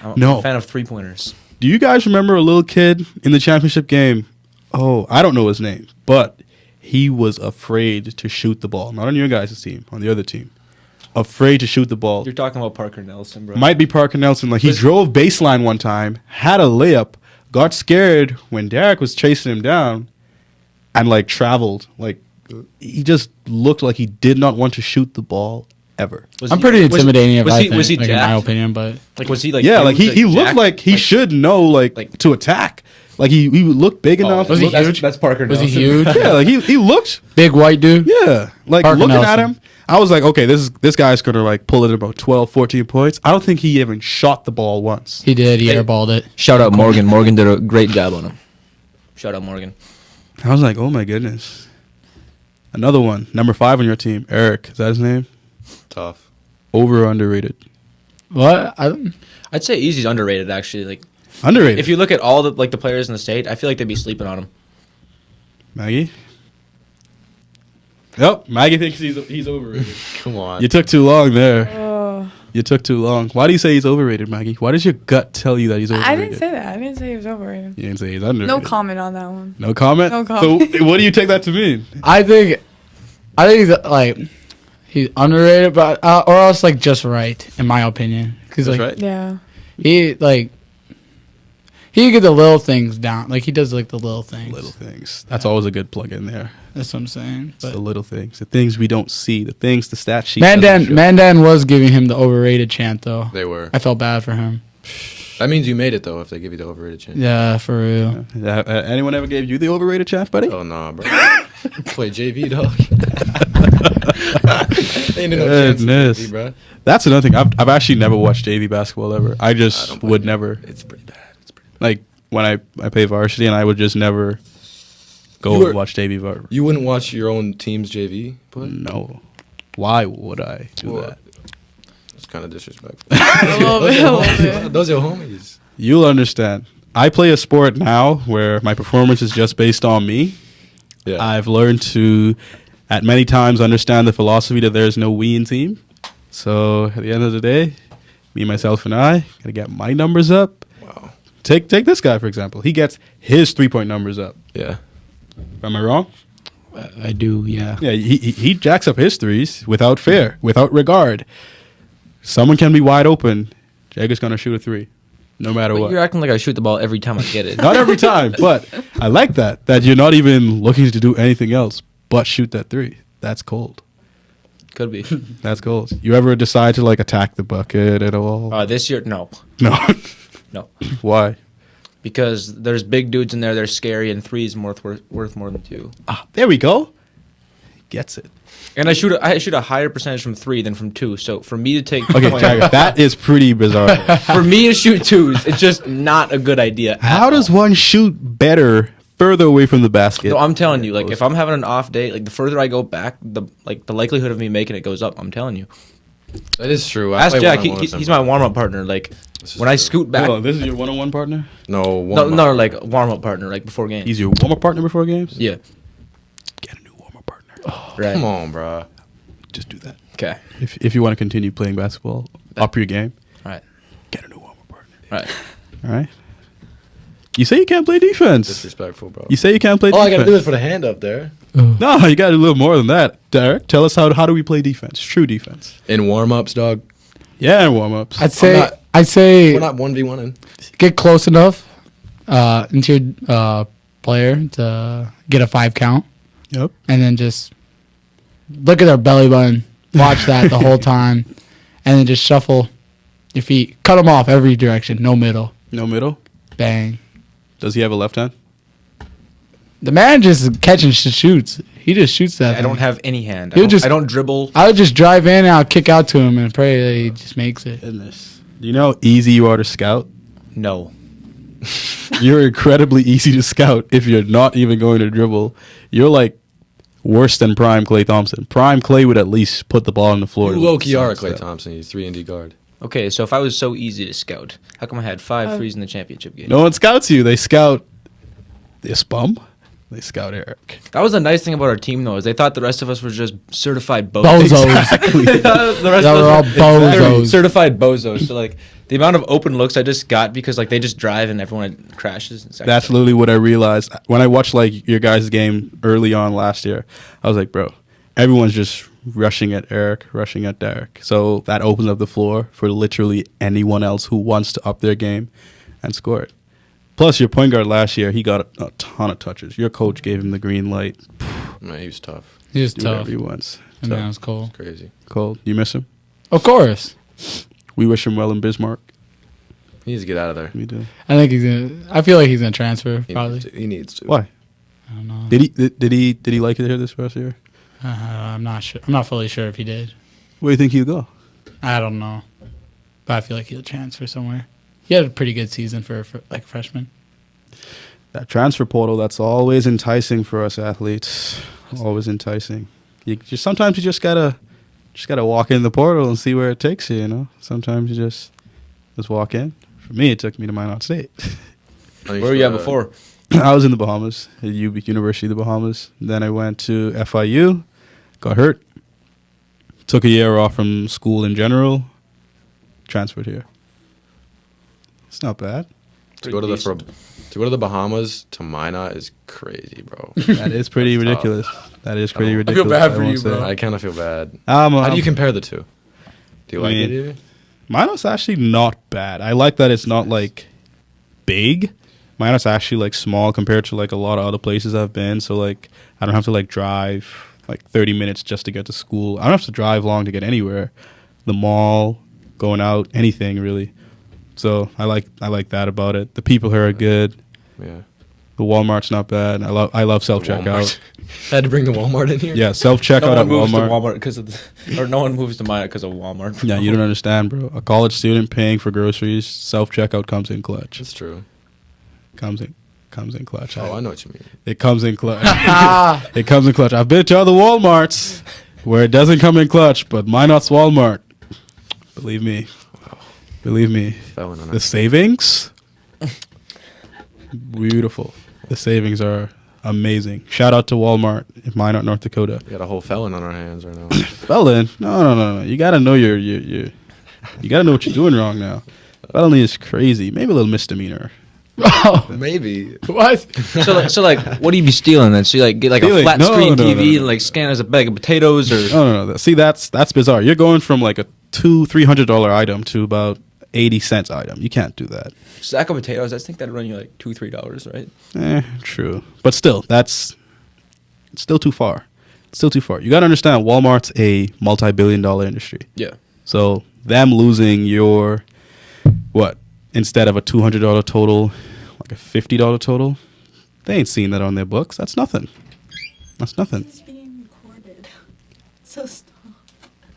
I'm No. a fan of 3-pointers. Do you guys remember a little kid in the championship game? Oh, I don't know his name, but he was afraid to shoot the ball. Not on your guys' team, on the other team. Afraid to shoot the ball. You're talking about Parker Nelson, bro. Might be Parker Nelson. Like, he drove baseline one time, had a layup, got scared when Derek was chasing him down, and like traveled. Like, he just looked like he did not want to shoot the ball ever. I'm pretty intimidating if was I he, think, was he like, in my jacked? opinion, but Like, was he like? Yeah, like he looked jacked? like he should know like to attack. Like he looked big enough. Was he looked- huge? That's Parker was Nelson. he huge? Yeah, like he looked. Big white dude. Yeah, like Parker looking at Nelson. him, I was like, okay, this guy's gonna like pull it at about 12, 14 points. I don't think he even shot the ball once. He did. He airballed it. Shout out Morgan. Morgan did a great job on him. Shout out Morgan. I was like, oh my goodness. Another one, number 5 on your team, Eric. Is that his name? Tough. Over or underrated? What? I'd say Easy's underrated actually. Like Underrated. if you look at all the the players in the state, I feel like they'd be sleeping on him. Maggie. Yep, Maggie thinks he's overrated. Come on. You took too long there. Oh. You took too long. Why do you say he's overrated, Maggie? Why does your gut tell you that he's overrated? I didn't say that. I didn't say he was overrated. You didn't say he's underrated. No comment on that one. No comment? No comment. So what do you take that to mean? I think he's like he's underrated, but or else like just right in my opinion. Because That's like right. Yeah. he like he get the little things down. Like he does like the little things. Little things. That's always a good plug in there. That's what I'm saying. It's the But little things. The things we don't see. The things the stat sheet doesn't show. Mandan was giving him the overrated chant though. They were. I felt bad for him. That means you made it though. If they give you the overrated chance. Yeah, for real. Anyone ever gave you the overrated chance, buddy? Oh nah, bro. Play JV dog. Ain't no chance in Goodness. JV, bro. That's another thing. I've actually never watched JV basketball ever. I just don't would blame you. never. It's pretty bad. It's pretty bad. Like, when I play varsity, and I would just never go You were- and watch JV varsity. You wouldn't watch your own team's JV play? No. Why would I do Well, that? It's kind of disrespectful. A little bit. Those are your homies. You'll understand. I play a sport now where my performance is just based on me. Yeah. I've learned to, at many times, understand the philosophy that there's no we in team. So at the end of the day, me, myself, and I gotta get my numbers up. Wow. Take this guy for example. He gets his 3-point numbers up. Yeah. Am I wrong? I do, yeah. Yeah, he jacks up his threes without fear, without regard. Someone can be wide open. Jagger's gonna shoot a three, no matter But what. you're acting like I shoot the ball every time I get it. Not every time, but I like that you're not even looking to do anything else but shoot that three. That's cold. Could be. That's cold. You ever decide to like attack the bucket at all? This year, no. No. No. Why? Because there's big dudes in there. They're scary, and three is worth more than two. Ah, there we go. Gets it. And I shoot a higher percentage from three than from two. So for me to take Okay, Jagger, that is pretty bizarre. for me to shoot twos, it's just not a good idea. How does one shoot better further away from the basket? No, I'm telling you, like if I'm having an off day, like the further I go back, the likelihood of me making it goes up. I'm telling you. That is true. I Ask play Jack. one-on-one with He's him. my warm up partner. Like This is when I true. scoot back, Hold on, this is your one-on-one partner? No, no, like warm up partner, like before games. He's your warm-up partner before games? Yeah. Get a new warm-up partner. Right. Come on, bro. Just do that. Okay. If you want to continue playing basketball, up your game, Right. get a new warm-up partner. Right. All right? You say you can't play defense. Disrespectful, bro. You say you can't play All I defense. gotta do is put a hand up there. No, you got to do a little more than that. Derek, tell us how do we play defense? True defense. In warm-ups, dog. Yeah, and warm-ups. I'd say not- I'd say We're not 1v1ing. get close enough into your player to get a 5 count, Yep. and then just look at their belly button, watch that the whole time, and then just shuffle your feet, cut them off every direction, no middle, No middle. bang. Does he have a left hand? The man just catching shoots. He just shoots that. I don't have any hand. He'll just- I don't dribble. I would just drive in and I'll kick out to him and pray that he just makes it. Goodness. Do you know how easy you are to scout? No. You're incredibly easy to scout if you're not even going to dribble. You're like worse than Prime Klay Thompson. Prime Klay would at least put the ball on the floor. You low-key are Step. Klay Thompson. He's 3-and-D guard. Okay, so if I was so easy to scout, how come I had 5 threes in the championship game? No one scouts you. They scout this bum. They scout Eric. That was the nice thing about our team, though, is they thought the rest of us were just certified bozos. Bozos. The rest They of were all us were bozos. certified bozos. So like the amount of open looks I just got because like they just drive and everyone crashes. It's That's actually- literally what I realized when I watched like your guys' game early on last year. I was like, bro, everyone's just rushing at Eric, rushing at Derek. So that opens up the floor for literally anyone else who wants to up their game and score it. Plus, your point guard last year, he got a ton of touches. Your coach gave him the green light. Man, he was tough. He was Do tough. whatever he wants. And So, that was cool. Crazy. cold. You miss him? Of course. We wish him well in Bismarck. He needs to get out of there. We do. I think he's gonna. I feel like he's gonna transfer. He Probably. needs to. He needs to. Why? I don't know. Did he like it here this first year? I'm not sure. I'm not fully sure if he did. Where do you think he'll go? I don't know, but I feel like he'll transfer somewhere. He had a pretty good season for like a freshman. That transfer portal, that's always enticing for us athletes. Always enticing. Sometimes you just gotta walk in the portal and see where it takes you, you know? Sometimes you just walk in. For me, it took me to Minot State. Where were you at before? I was in the Bahamas, at University of the Bahamas. Then I went to FIU, got hurt, took a year off from school in general, transferred here. It's not bad. To go to the Bahamas to Minot is crazy, bro. That is pretty That's tough. ridiculous. That is pretty I feel ridiculous. bad for won't you, say. bro. I kind of feel bad. How How do you compare the two? Do you I like mean, it? Either? Minot's actually not bad. I like that it's not like big. Minot's actually like small compared to like a lot of other places I've been. So like I don't have to like drive like 30 minutes just to get to school. I don't have to drive long to get anywhere. The mall, going out, anything really. So I like that about it. The people here are good. Yeah. The Walmart's not bad. I love self checkout. Had to bring the Walmart in here. Yeah, self checkout at Walmart. No one moves to Minot because of Walmart. Yeah, you don't understand, bro. A college student paying for groceries, self checkout comes in clutch. That's true. Comes in clutch. Oh, I know what you mean. It comes in clutch. It comes in clutch. I've been to other Walmarts where it doesn't come in clutch, but Minot's Walmart. Believe me. The savings, beautiful. The savings are amazing. Shout out to Walmart in Minot, North Dakota. We got a whole felon on our hands right now. Felon? No. You gotta know you gotta know what you're doing wrong now. Felony is crazy. Maybe a little misdemeanor. Oh, Maybe. what? So like, what do you be stealing then? So you like get like a flat screen TV and like scan as a bag of potatoes or? No. See, that's bizarre. You're going from like a $200-$300 item to about 80-cent item. You can't do that. Sack of potatoes. I think that'd run you like $2-3, right? True. But still, that's still too far. You got to understand, Walmart's a multi-billion-dollar industry. Yeah. So them losing your, instead of a $200 total, like a $50 total, they ain't seeing that on their books. That's nothing. This is being recorded. So stop.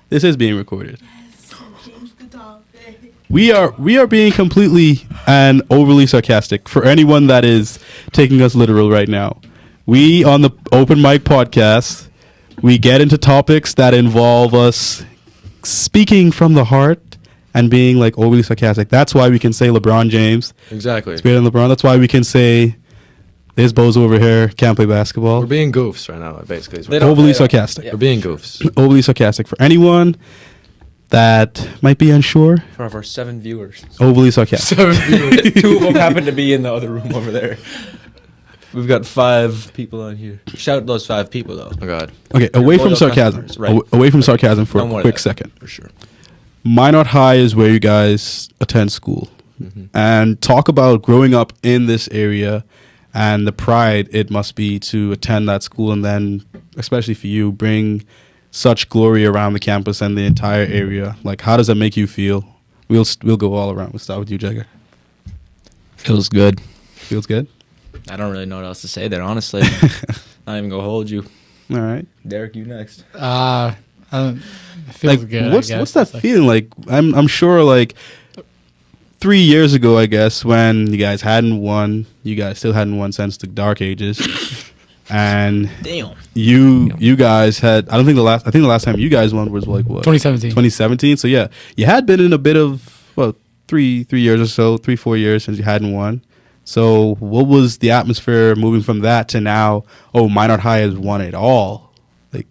This is being recorded. Yes. Change the topic. We are being completely and overly sarcastic for anyone that is taking us literal right now. We on the Open Mic podcast, we get into topics that involve us speaking from the heart and being like overly sarcastic. That's why we can say LeBron James. Exactly. It's better than LeBron. That's why we can say there's Bozo over here, can't play basketball. We're being goofs right now, basically. Overly sarcastic. Yeah. We're being goofs. Overly sarcastic. For anyone that might be unsure, For our 7 viewers. overly sarcastic. 7 viewers. 2 of them happen to be in the other room over there. We've got 5 people on here. Shout out those 5 people though. Oh God. Okay, away from Loyal sarcasm. customers, right. Away from sarcasm for No a more of quick that, second. for sure. Minot High is where you guys attend school. And talk about growing up in this area and the pride it must be to attend that school, and then, especially for you, bring such glory around the campus and the entire area. Like, how does that make you feel? We'll go all around. We'll start with you, Jagger. Feels good. Feels good? I don't really know what else to say there, honestly. Not even gonna hold you. All right. Derek, you next. It feels Like, good. what's I guess. that feeling like? I'm sure, like, 3 years ago, I guess, when you guys hadn't won, you guys still hadn't won since the Dark Ages, and Damn. you guys had, I think the last time you guys won was like what, 2017. 2017. So yeah, you had been in a bit of 3 years or so, 3-4 years since you hadn't won. So what was the atmosphere moving from that to now? Oh, Minot High has won it all. Like,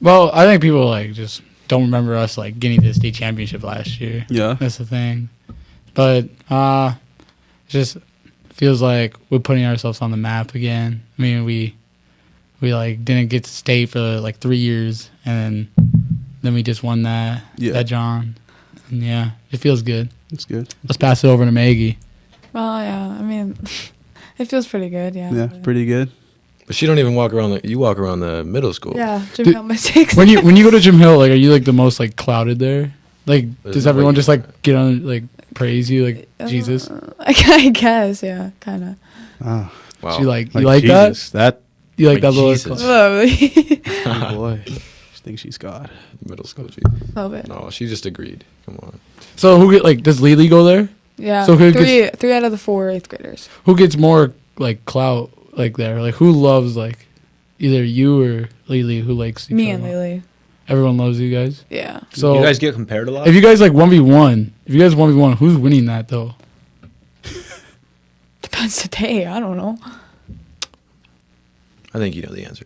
Well, I think people like just don't remember us like getting to the state championship last year. yeah, That's the thing. But it just feels like we're putting ourselves on the map again. I mean, we like didn't get to state for like 3 years, and then we just won that John. And yeah, it feels good. it's good. Let's pass it over to Maggie. Well, yeah. I mean, it feels pretty good. Yeah. Yeah, pretty good. But she don't even walk around. You walk around the middle school. Yeah. Jim Dude, Hill mistakes. When you go to Jim Hill, like, are you like the most like clouded there? Like, There's does no everyone way just like get on like praise you like Jesus? I guess. Yeah. Kind of. Ah, Wow. So you like that? Jesus, that You like Like that little? Jesus. Lovely. oh boy, she thinks she's God. middle school. Gee. A little bit. No, she just agreed. Come on. So who get like? Does Lily go there? Yeah. So who three out of the 4 8th graders. Who gets more like clout like there? Like who loves like either you or Lily? Who likes each Me other? and Lily. Everyone loves you guys. Yeah. So you guys get compared a lot? if you guys like 1v1, if you guys 1v1, who's winning that though? Depends today. I don't know. I think you know the answer.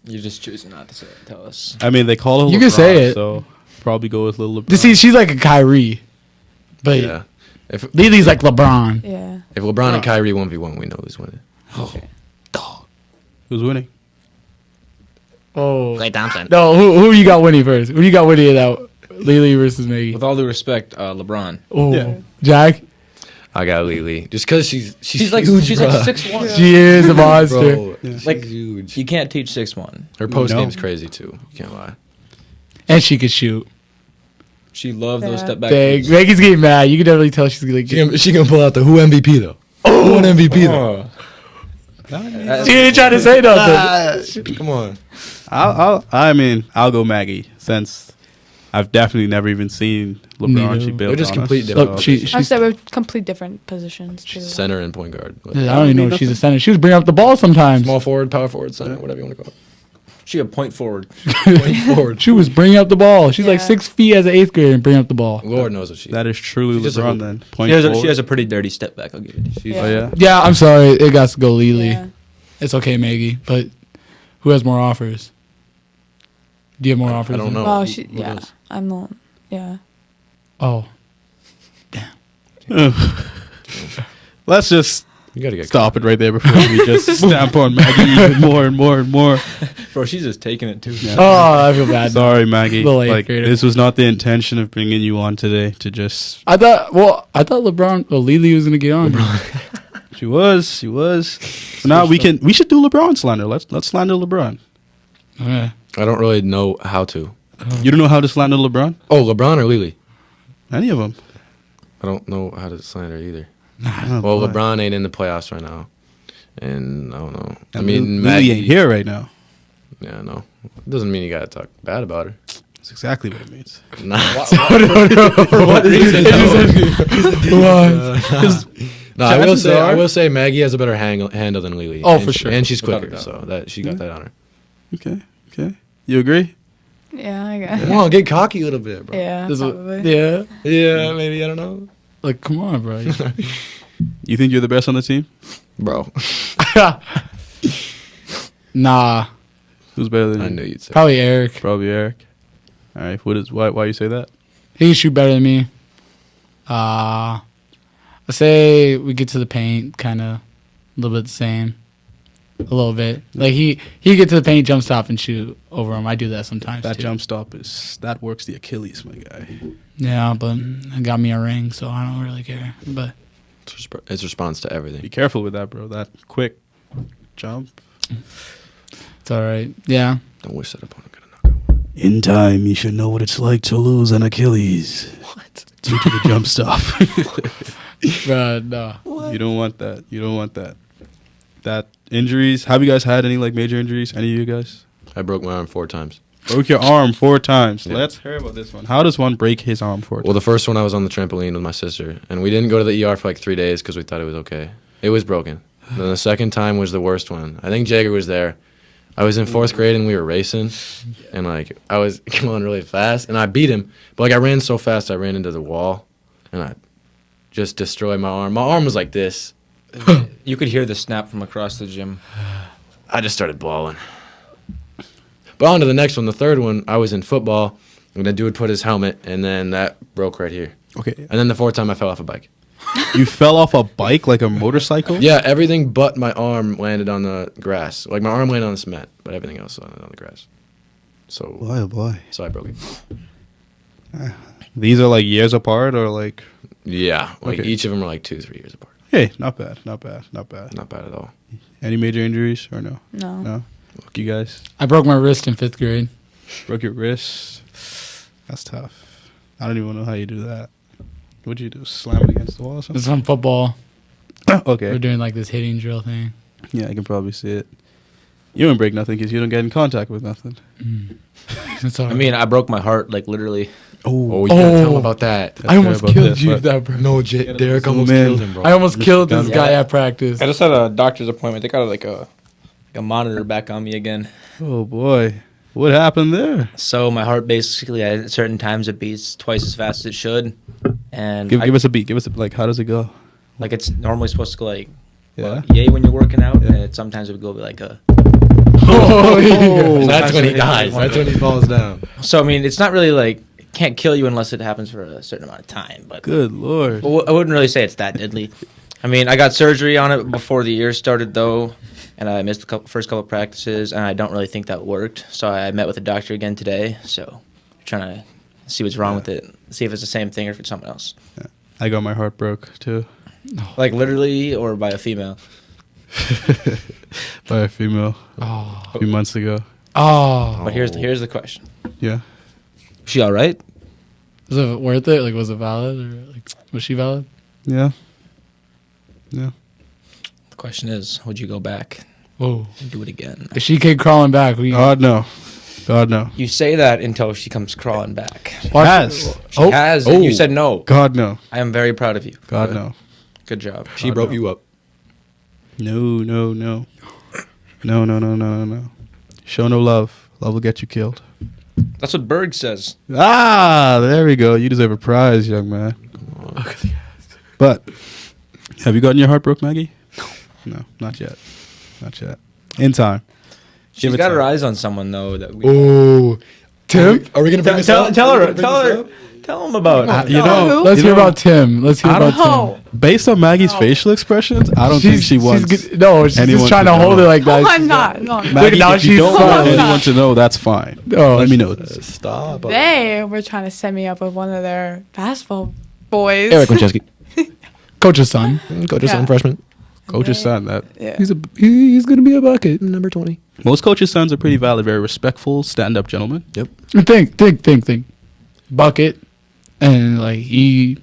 You're just choosing not to say it. Tell us. I mean, they call her. You can LeBron, say it. So probably go with little LeBron. To see, she's like a Kyrie, but Yeah. If Lily's like LeBron. Yeah. LeBron and Kyrie 1v1, we know who's winning. Who's winning? Oh Clay Thompson. no, who you got winning first? Who you got winning out? Lily versus Maggie. With all due respect, LeBron. Oh, Yeah. Jack. I got Lily. Just because she's like huge, she's bruh. like 6'1". She is a monster. Bro, Yeah. she's Like, huge. You can't teach 6'1". Her post No. game's crazy too. You can't lie. And she could shoot. She loves those Yeah. step back. Dang, threes. Maggie's getting mad. You can definitely tell she's like. She gonna pull out the who MVP though. Who won MVP though? She ain't trying to say nothing. Come on. I'll go Maggie since I've definitely never even seen LeBron. Neither. She built They're just on complete us. different. Look, I she's. said we're complete different positions too. Center and point guard. I don't even know if she's a center. She was bringing up the ball sometimes. Small forward, power forward, center, whatever you want to call it. She a point forward. Point forward. She was bringing up the ball. She's like Yeah. 6 feet as an 8th grader and bringing up the ball. Lord knows what she. That is truly She's just LeBron a- then. She Point has, forward. a pretty dirty step back. I'll give it. She's Oh yeah. Yeah, I'm sorry. It got to go Lily. Yeah. It's okay, Maggie. But who has more offers? Do you have more offers? I don't than- know. Oh, Who yeah. does? I'm not. Yeah. Oh. Let's just You gotta get. stop it right there before we just stamp on Maggie even more and more and more. Bro, she's just taking it too. Yeah. Oh, I feel bad. Sorry, Maggie. Little eighth Like grader. this was not the intention of bringing you on today to just. I thought LeBron, Lily was going to get on. She was. So now we should do LeBron slander. Let's slander LeBron. Okay. I don't really know how to. You don't know how to slander LeBron? Oh, LeBron or Lily? Any of them? I don't know how to slander either. Oh, Well, boy. LeBron ain't in the playoffs right now, and I don't know. I And mean, Lily ain't here right now. Yeah, no. It doesn't mean you gotta talk bad about her. That's exactly what it means. Nah. For what reason? No, I will say Maggie has a better handle than Lily. Oh, And for she- sure. and she's Without a quicker, doubt. so that she got that on her. Okay. You agree? Yeah, I guess. Come on, get cocky a little bit, bro. Yeah, This is- probably. yeah. Yeah, maybe I don't know, Like, come on, bro. You think you're the best on the team? bro. Nah. Who's better than I you? knew you'd say. Probably Eric. Probably Eric. All right. Why you say that? He can shoot better than me. I say we get to the paint, kind of a little bit the same. A little bit. Like he get to the paint, jump stop, and shoot over him. I do that sometimes. That too. jump stop that works the Achilles, my guy. Yeah, but it got me a ring, so I don't really care. But It's response to Be everything. careful with that, bro. That quick jump. it's all right. Yeah. Don't wish that opponent could have knocked out. In time, you should know what it's like to lose an Achilles What? due to the jump stop. But no. You don't want that. You don't want that. That injuries. Have you guys had any like major injuries? Any of you guys? I broke my arm 4 times. Broke your arm 4 times. Yeah. Let's hear about this one. How does one break his arm 4 times? Well, the first one I was on the trampoline with my sister, and we didn't go to the ER for like 3 days because we thought it was okay. It was broken. Then the second time was the worst one. I think Jagger was there. I was in 4th grade and we were racing, and like I was going really fast, and I beat him. But like I ran so fast, I ran into the wall, and I just destroyed my arm. My arm was like this. You could hear the snap from across the gym. I just started bawling. But on to the next one, the third one. I was in football, and the dude put his helmet, and then that broke right here. Okay. And then the 4th time, I fell off a bike. You fell off a bike like a motorcycle? Yeah, everything but my arm landed on the grass. Like my arm landed on the cement, but everything else landed on the grass. So, Boy, oh boy. so I broke it. These are like years apart or like. Yeah, like Okay. each of them are like 2-3 years apart. Hey, not bad. Not bad. Not bad. Not bad at all. Any major injuries or no? No. No? You guys I broke my wrist in 5th grade. broke your wrist. That's tough. I don't even know how you do that. What'd you do? Slam it against the wall or This something? is from football. We're Okay. doing like this hitting drill thing. Yeah, I can probably see it. You don't break nothing because you don't get in contact with nothing. It's all I right. mean, I broke my heart like literally. Oh, you gotta tell Oh. him about that. I almost about killed this, you but- that, bro. No, Derek almost man. killed him, bro. I almost killed this Yeah. guy at practice. I just had a doctor's appointment. They got like a monitor back on me again. Oh boy, what happened there? So my heart basically at certain times it beats twice as fast as it should, and Give us a beat. Give us like how does it go? like it's normally supposed to go like Yeah. yay when you're working out, Yeah. and sometimes it would go like a. Oh, That's when he dies. That's when he falls down. So I mean, it's not really like it can't kill you unless it happens for a certain amount of time. But good lord. I wouldn't really say it's that deadly. I mean, I got surgery on it before the year started though, and I missed the first couple practices, and I don't really think that worked. So I met with a doctor again today. So trying to see what's wrong with it, see if it's the same thing or if it's something else. I got my heart broke too Like literally, or by a female. by a female Oh. a few months ago. Oh. But here's the question: Yeah. Is she all right? Was it worth it? Like, was it valid? Or like, was she valid? Yeah. Yeah. The question is, would you go back Whoa. and do it again? If she came crawling back, we God no. God no. You say that until she comes crawling back. Has. She has, and you Oh. said no. God no. I am very proud of you. God Good. no. Good job. She broke you up. No, no, no. No, no, no, no, no, no. Show no love. Love will get you killed. That's what Berg says. Ah, there we go. You deserve a prize, young man. But have you gotten your heart broke, Maggie? No, not yet. Not yet. In time. She's Give it got time. her eyes on someone though. That we Oh, Tim. Are we gonna bring this up? tell Are we her. gonna bring Tell this her. up? Tell him about it. You know, Let's you hear know, about Tim. Let's hear about Oh, Tim. based on Maggie's facial expressions, I don't think she wants good. No, she's anyone just trying to to hold know. it like that. no, I'm not. No, I'm not. Maggie, now if you she's don't want fine. anyone to know, that's fine. Oh, Let me know this. Stop. They were trying to set me up with one of their basketball boys. Eric Winchesky, Coach's son. coach's Yeah. son, freshman. Coach's son, that Yeah. He's gonna be a bucket, number 20. most coaches' sons are pretty valid, very respectful, stand-up gentlemen. Yep. Think. Bucket, and like he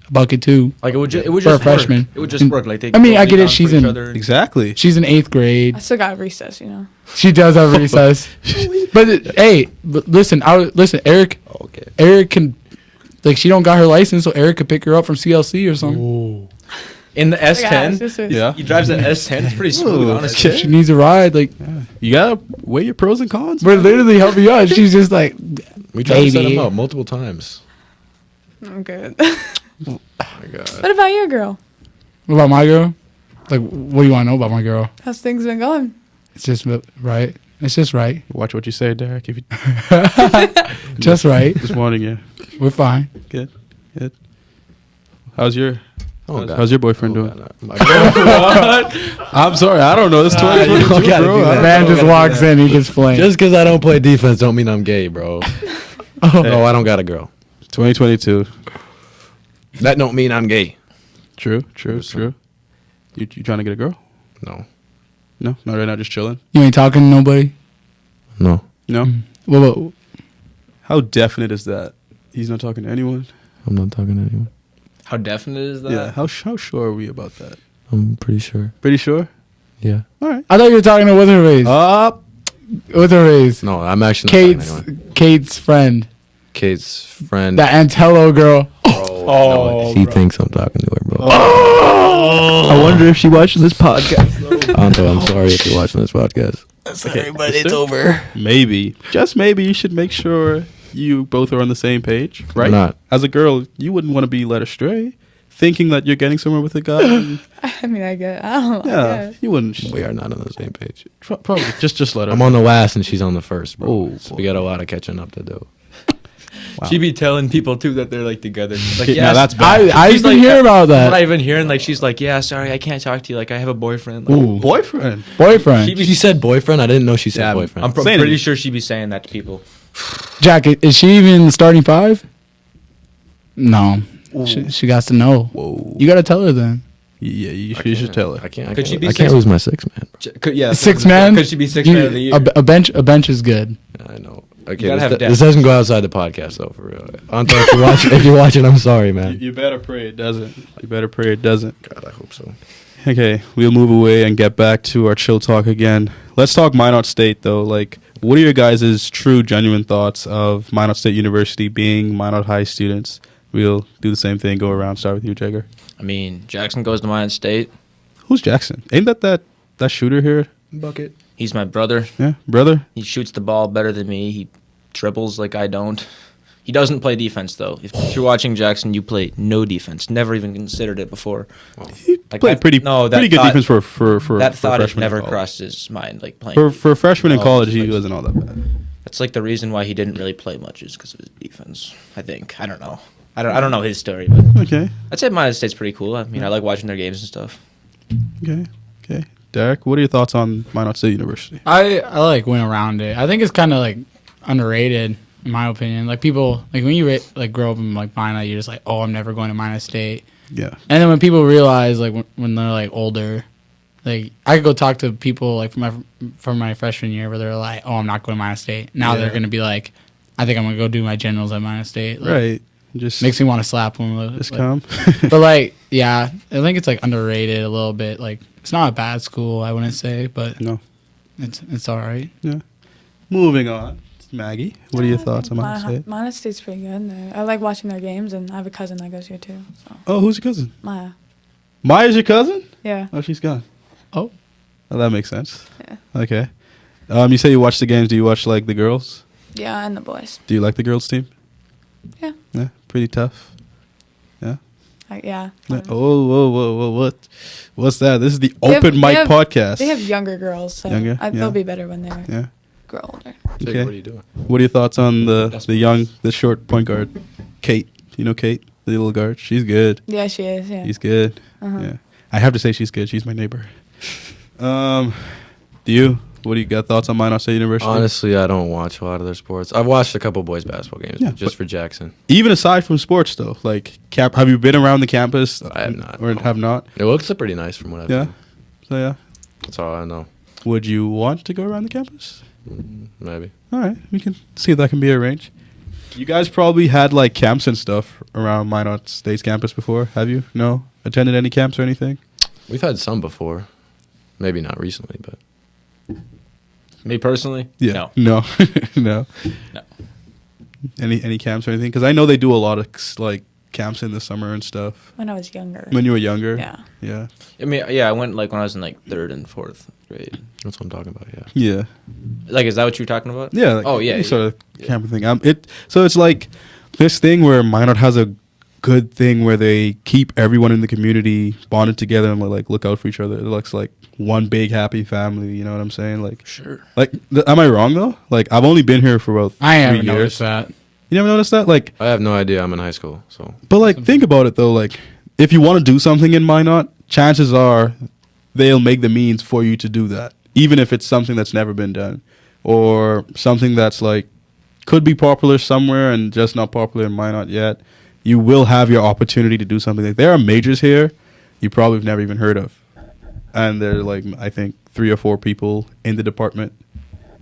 a bucket too. Like it would For a just freshman. work. It would just work. Like they. I mean, go I get down it, for she's each in- other. Exactly. She's in 8th grade. I still got recess, you know. She does have recess. But listen, Eric. Okay. Eric can, like, she don't got her license, so Eric could pick her up from CLC or something. In the Yeah, it's S10. just a- Yeah. He drives the S10. It's pretty smooth, Ooh, honestly. okay. She needs a ride. Like, You gotta weigh your pros and cons. we're literally helping you out. She's just like, We tried to set Baby. him up multiple times. I'm good. Oh my god. What about your girl? what about my girl? Like, what do you want to know about my girl? How's things been going? It's just right. It's just right. Watch what you say, Derek. If you Just right. just warning you. We're fine. Good. How's your Oh, God. how's your boyfriend Oh, doing? God, no. My girl- I'm sorry, I don't know. This 2022, you gotta bro. do I that. don't Man know. just walks in. He just playing. Just because I don't play defense don't mean I'm gay, bro. No, I don't got a girl. 2022. That don't mean I'm gay. True. You trying to get a girl? No. No, not right now. Just chilling. You ain't talking to nobody. No. No. What about? How definite is that? He's not talking to anyone. I'm not talking to anyone. How definite is that? Yeah. How sure are we about that? I'm pretty sure. Pretty sure. Yeah. All right. I thought you were talking to what's her face. Up. What's her face? No, I'm actually not Kate's talking to anyone. Kate's friend, Kate's friend. that Antello girl. No, he thinks I'm talking to her, bro. I wonder if she watches this podcast. Anto, I'm sorry if you're watching this podcast. Sorry, but it's over. Maybe, just maybe, you should make sure you both are on the same page, right? not. As a girl, you wouldn't want to be led astray, thinking that you're getting somewhere with a guy. and- I mean, I don't know. yeah, you wouldn't. We are not on the same page. Probably just let her. I'm on the last and she's on the first, bro. Oh, So we got a lot of catching up to do. Wow. She be telling people too that they're like together. Like, Yeah, yeah, that's bad. I She's even like, hear about I'm not that. even hearing. Like she's like, yeah, sorry, I can't talk to you. Like I have a boyfriend. Like, Ooh, boyfriend. boyfriend. She said boyfriend. I didn't know she said Yeah, boyfriend. I'm Saying pretty it. sure she'd be saying that to people. Jack, is she even starting five? No. She got to know. Whoa. You got to tell her then. Yeah, you should tell her. I can't. Could she be I can't six- lose my six man. Bro. Yeah, Six man? Could she be six man of the year? A bench is good. I know. Okay, gotta have this, depth. this doesn't go outside the podcast though, for real. Anto, if you're watching, I'm sorry, man. You better pray it doesn't. You better pray it doesn't. God, I hope so. Okay, we'll move away and get back to our chill talk again. Let's talk Minot State, though. Like, what are your guys' true, genuine thoughts of Minot State University being Minot High students? We'll do the same thing, go around, start with you, Jagger. I mean, Jackson goes to Minot State. Who's Jackson? Ain't that shooter here? Bucket. He's my brother. Yeah, brother? He shoots the ball better than me. He dribbles like I don't. He doesn't play defense though. If you're watching Jackson, you play no defense. Never even considered it before. He Like played that- pretty no, that pretty good thought- defense for That for thought had freshman never in college. crossed his mind. Like playing. For a freshman in Oh, college, he like- wasn't all that bad. That's like the reason why he didn't really play much is because of his defense. I think. I don't know. I don't know his story, but Okay, I'd say Minot State's pretty cool. I mean, I like watching their games and stuff. okay. Derek, what are your thoughts on Minot State University? I like went around it. I think it's kind of like underrated in my opinion. Like people like when you like grow up in like Minot, you're just like, oh, I'm never going to Minot State. Yeah, And then when people realize like when they're like older, like I could go talk to people like from my freshman year where they're like, oh, I'm not going to Minot State. Now Yeah. they're gonna be like, I think I'm gonna go do my generals at Minot State. Like, right. Just Makes me want to slap them. just like, come. But like, yeah, I think it's like underrated a little bit. Like It's not a bad school, I wouldn't say, but No. it's all right. Yeah. Moving on. Maggie, what are your thoughts on Minot State? Minot State's pretty good. I like watching their games, and I have a cousin that goes here too. So Oh, who's your cousin? Maya. Maya's your cousin? Yeah. Oh, she's gone. Oh. Oh, that makes sense. Yeah. Okay. You say you watch the games. Do you watch like the girls? Yeah, and the boys. Do you like the girls team? Yeah. Yeah, pretty tough. Yeah. Yeah. Yeah. Oh, whoa, what? What's that? This is the They have- Open they Mic have- podcast. They have younger girls, so Younger? Yeah. they'll be better when they Yeah. grow older. Jake, Okay. what are you doing? What are your thoughts on the short point guard, Kate? You know Kate, the little guard. She's good. Yeah, she is. Yeah. She's good. Uh-huh. Yeah. I have to say she's good. She's my neighbor. Do you? What do you got thoughts on Minot State University? Honestly, I don't watch a lot of their sports. I've watched a couple boys basketball games, Yeah, just but- for Jackson. Even aside from sports, though, like have you been around the campus? I have not, or no. have not. It looks pretty nice from what I've Yeah. seen. So yeah, That's all I know. would you want to go around the campus? Maybe. All right, we can see if that can be arranged. You guys probably had like camps and stuff around Minot State's campus before, have you? No, attended any camps or anything? We've had some before. Maybe not recently, but Me personally, Yeah. no. No. No. Any camps or anything? Because I know they do a lot of like camps in the summer and stuff. When I was younger. When you were younger. Yeah. Yeah. I mean, yeah, I went like when I was in like 3rd and 4th grade. that's what I'm talking about, yeah. Yeah. Like, is that what you're talking about? Yeah. Like Oh, yeah, any yeah. sort of camp thing. So it's like this thing where Minot has a good thing where they keep everyone in the community bonded together and like look out for each other. It looks like one big happy family. You know what I'm saying? Like, Sure. like, am I wrong though? Like, I've only been here for about I 3 haven't years. noticed that. You never noticed that? Like, I have no idea. I'm in high school, so but like, think about it though. Like, if you want to do something in Minot, chances are they'll make the means for you to do that, even if it's something that's never been done, or something that's like could be popular somewhere and just not popular in Minot yet. You will have your opportunity to do something. Like, there are majors here you probably have never even heard of, and there are like I think 3 or 4 people in the department.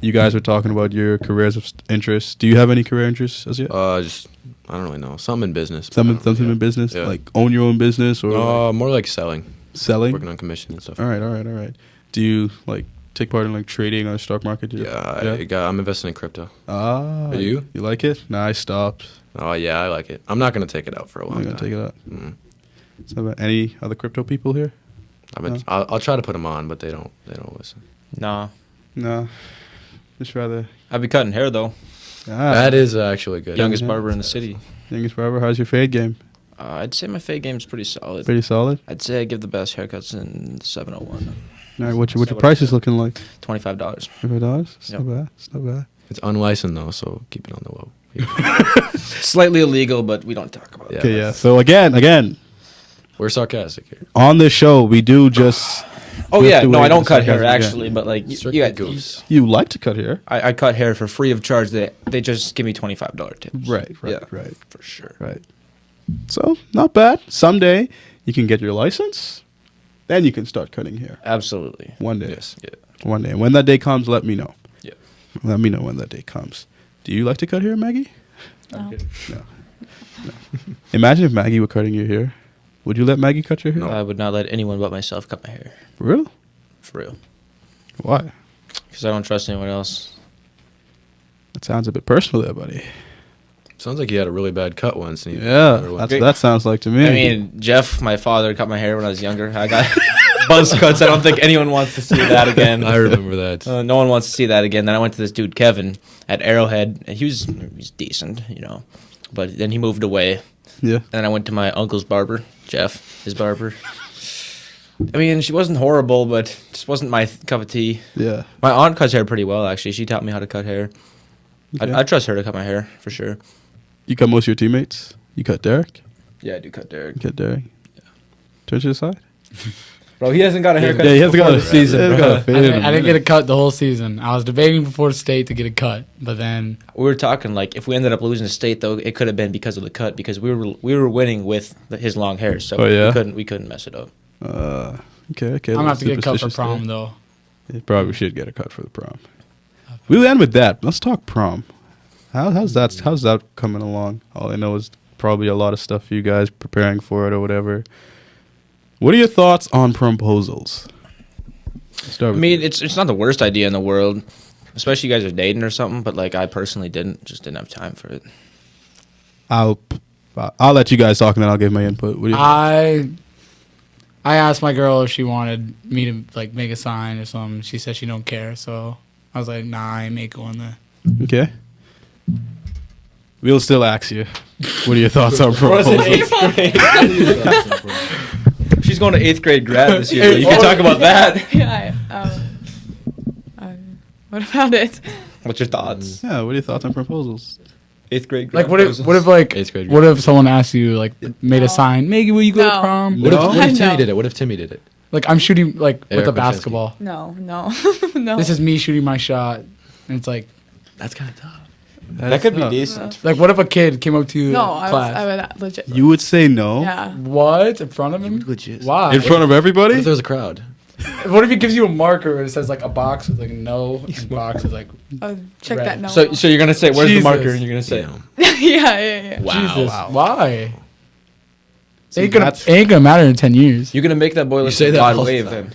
You guys were talking about your careers of interest. Do you have any career interests as yet? just I don't really know. Something in business. but I Something, don't something really- in business, Yeah. like own your own business or like more like selling, selling. working on commission and stuff. All right. Do you like take part in like trading on the stock market? Yeah, I'm investing in crypto. Ah, Are you? You like it? Nah, I stopped. Oh yeah, I like it. I'm not gonna take it out for a I'm long gonna time. take it out. Mm. So, any other crypto people here? No. I'll try to put them on, but they don't listen. Nah. No, just rather. I'd be cutting hair though. That is actually good. Youngest yeah. barber in the city. Youngest barber. How's your fade game? I'd say my fade game's pretty solid. Pretty solid. I'd say I give the best haircuts in 701. All right, what's your prices looking like? $25. $25. It's Yep. not bad. It's not bad. It's unlicensed though, so keep it on the low. Slightly illegal, but we don't talk about Yeah. that. Okay, yeah. So again, We're sarcastic here. on this show we do just. Oh yeah, drift no, away I don't from cut hair sarcasm again. actually, but like Strictly you got goofs. You like to cut hair? I cut hair for free of charge. They just give me $25 tips. Right. Yeah, Right. for sure. Right. So, not bad. Someday you can get your license, then you can start cutting hair. Absolutely. One day. Yes. Yeah. One day. And when that day comes, let me know. Yeah. Let me know when that day comes. Do you like to cut hair, Maggie? No. No. Imagine if Maggie were cutting your hair. Would you let Maggie cut your hair? I would not let anyone but myself cut my hair. For real? For real. Why? Because I don't trust anyone else. That sounds a bit personal there, buddy. Sounds like you had a really bad cut once. And you Yeah, never went- that sounds like to me. I mean, Jeff, my father, cut my hair when I was younger. I got buzz cuts. I don't think anyone wants to see that again. I remember that. No one wants to see that again. Then I went to this dude, Kevin, at Arrowhead. He's decent, you know. But then he moved away. yeah. Then I went to my uncle's barber, Jeff, his barber. I mean, she wasn't horrible, but just wasn't my cup of tea. Yeah. My aunt cuts hair pretty well, actually. She taught me how to cut hair. Okay. I trust her to cut my hair, for sure. You cut most of your teammates? You cut Derek? Yeah, I do cut Derek. You cut Derek? Turn to the side? Bro, he hasn't got a haircut Yeah, he hasn't got before a the season, he hasn't bro. got a fade in a I didn't get a minute. cut the whole season. I was debating before state to get a cut, but then We were talking, like, if we ended up losing the state, though, it could have been because of the cut, because we were winning with his long hair, so Oh, yeah? we couldn't mess it up. Okay. I'm gonna have to get a cut for Superstitious there. prom though. You probably should get a cut for the prom. We'll end with that. Let's talk prom. How's that coming along? All I know is probably a lot of stuff for you guys preparing for it or whatever. What are your thoughts on proposals? Start I with mean, you. it's not the worst idea in the world, especially you guys are dating or something. But like, I personally just didn't have time for it. I'll let you guys talk and then I'll give my input. What do you I asked my girl if she wanted me to like make a sign or something. She said she don't care, so I was like, nah, I ain't make one then. Okay. We'll still ask you. What are your thoughts on proposals? She's going to 8th grade grad this year. You can talk about that. Yeah. What about it? What's your thoughts? Yeah, what are your thoughts on proposals? 8th grade Like, grad what if like 8th grade. what if someone asked you like made a sign, Maggie, will you go to No. prom? What if, No? what if Timmy No. did it? What if Timmy did it? Like I'm shooting like with Eric a Winchester. basketball. No. No. This is me shooting my shot, and it's like That's kind of tough. That could be decent. what if a kid came up to you No, in I class? would legit. You would say no Yeah. What in front of him? Legit. Why? in front of What everybody? if there's a crowd? What if he gives you a marker and it says like a box with like no, and a box with like Check Red. that no. So you're gonna say, where's Jesus. the marker? And you're gonna say, Damn. yeah. Jesus? Why? See, Ain't gonna that's- ain't gonna matter in 10 years. you're gonna make that boy You listen say to that God all the Wave. time, Then.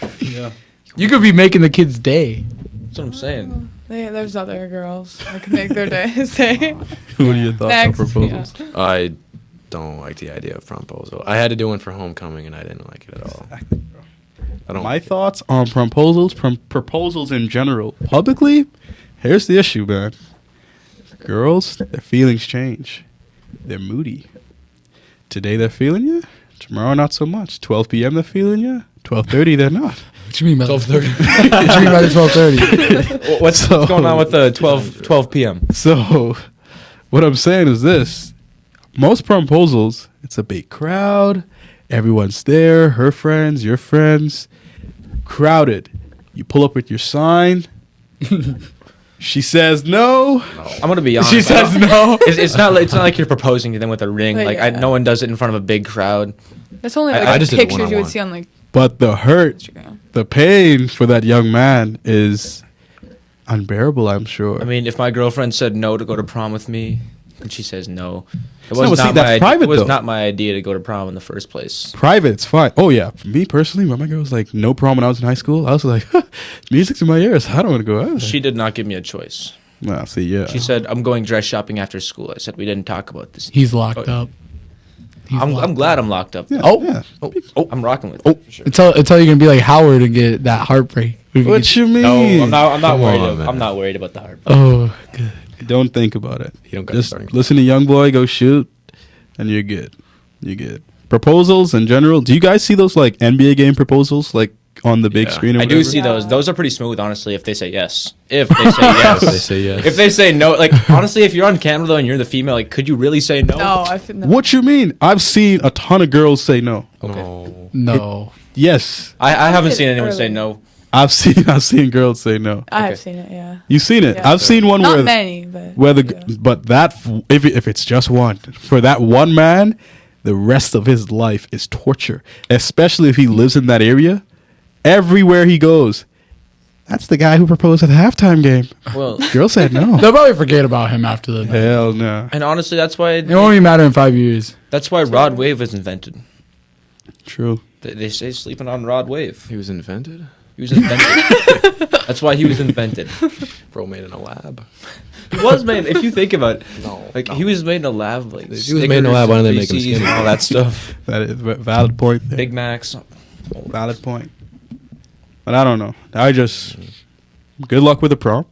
bro. Yeah. You could be making the kid's day. That's what I'm saying. There's other girls that can make their day. Say What are your thoughts next. on proposals? Yeah. I don't like the idea of proposal. I had to do one for homecoming and I didn't like it at all. I don't. My like it. thoughts on proposals in general. Publicly, here's the issue, man. Girls, their feelings change. They're moody. Today they're feeling you. Tomorrow not so much. 12 p.m. they're feeling you. 12:30 they're not. What you mean by 12:30? What you mean by the 12:30? What's going on with the 12 p.m.? So, what I'm saying is this: most proposals, it's a big crowd. Everyone's there. Her friends, your friends, crowded. You pull up with your sign. She says no. I'm gonna be honest. She says no. It's not like you're proposing to them with a ring. Like, Like yeah. no one does it in front of a big crowd. That's only I like just did it pictures you one-on-one. would see on like But the hurt, Instagram. the pain for that young man is unbearable, I'm sure. I mean, if my girlfriend said no to go to prom with me, and she says no, it No, was see, not that's my private, it was though. not my idea to go to prom in the first place. private, it's fine. Oh, yeah. For me personally, when my girl was like, no prom when I was in high school, I was like, music's in my ears. I don't want to go out. She did not give me a choice. Nah, see, yeah. She said, "I'm going dress shopping after school." I said, "We didn't talk about this." He's locked Oh, up. He's I'm locked glad I'm locked up. Yeah, Oh. yeah. Oh, I'm rocking with. Oh. it, for sure. Until you're gonna be like Howard and get that heartbreak. What you mean? No, I'm not Come worried. on, man. I'm not worried about the heart. Oh, good. Don't think about it. You don't got Just starting. listen to Young Boy, go shoot, and you're good. You're good. Proposals in general. Do you guys see those like NBA game proposals like on the big Yeah. screen? Or I do whatever? see those. Those are pretty smooth, honestly. If they say yes, if they say yes, If they say yes. If they say no, like honestly, if you're on camera though and you're the female, like, could you really say no? No, I feel no. What you mean? I've seen a ton of girls say no. No. No. Yes, I haven't did seen it anyone say early. no. I've seen girls say no. I have Okay. seen it. Yeah. You've seen it. Yeah. I've seen one Not where many, but where the yeah. but that if it's just one for that one man, the rest of his life is torture. Especially if he lives in that area. Everywhere he goes, that's the guy who proposed at the halftime game. Well, Girl said no. They'll probably forget about him after the night. Hell no. and honestly, that's why It won't even matter in 5 years. that's why Rod Wave was invented. True. They say sleeping on Rod Wave. He was invented? He was invented. That's why he was invented. Bro made in a lab. He was made. If you think about it, No. like he was made in a lab. Like He was made in a lab, why don't they make him Reese's skinny? and all that stuff? That is a valid point there. Big Macs. Valid point. But I don't know. Good luck with the prom.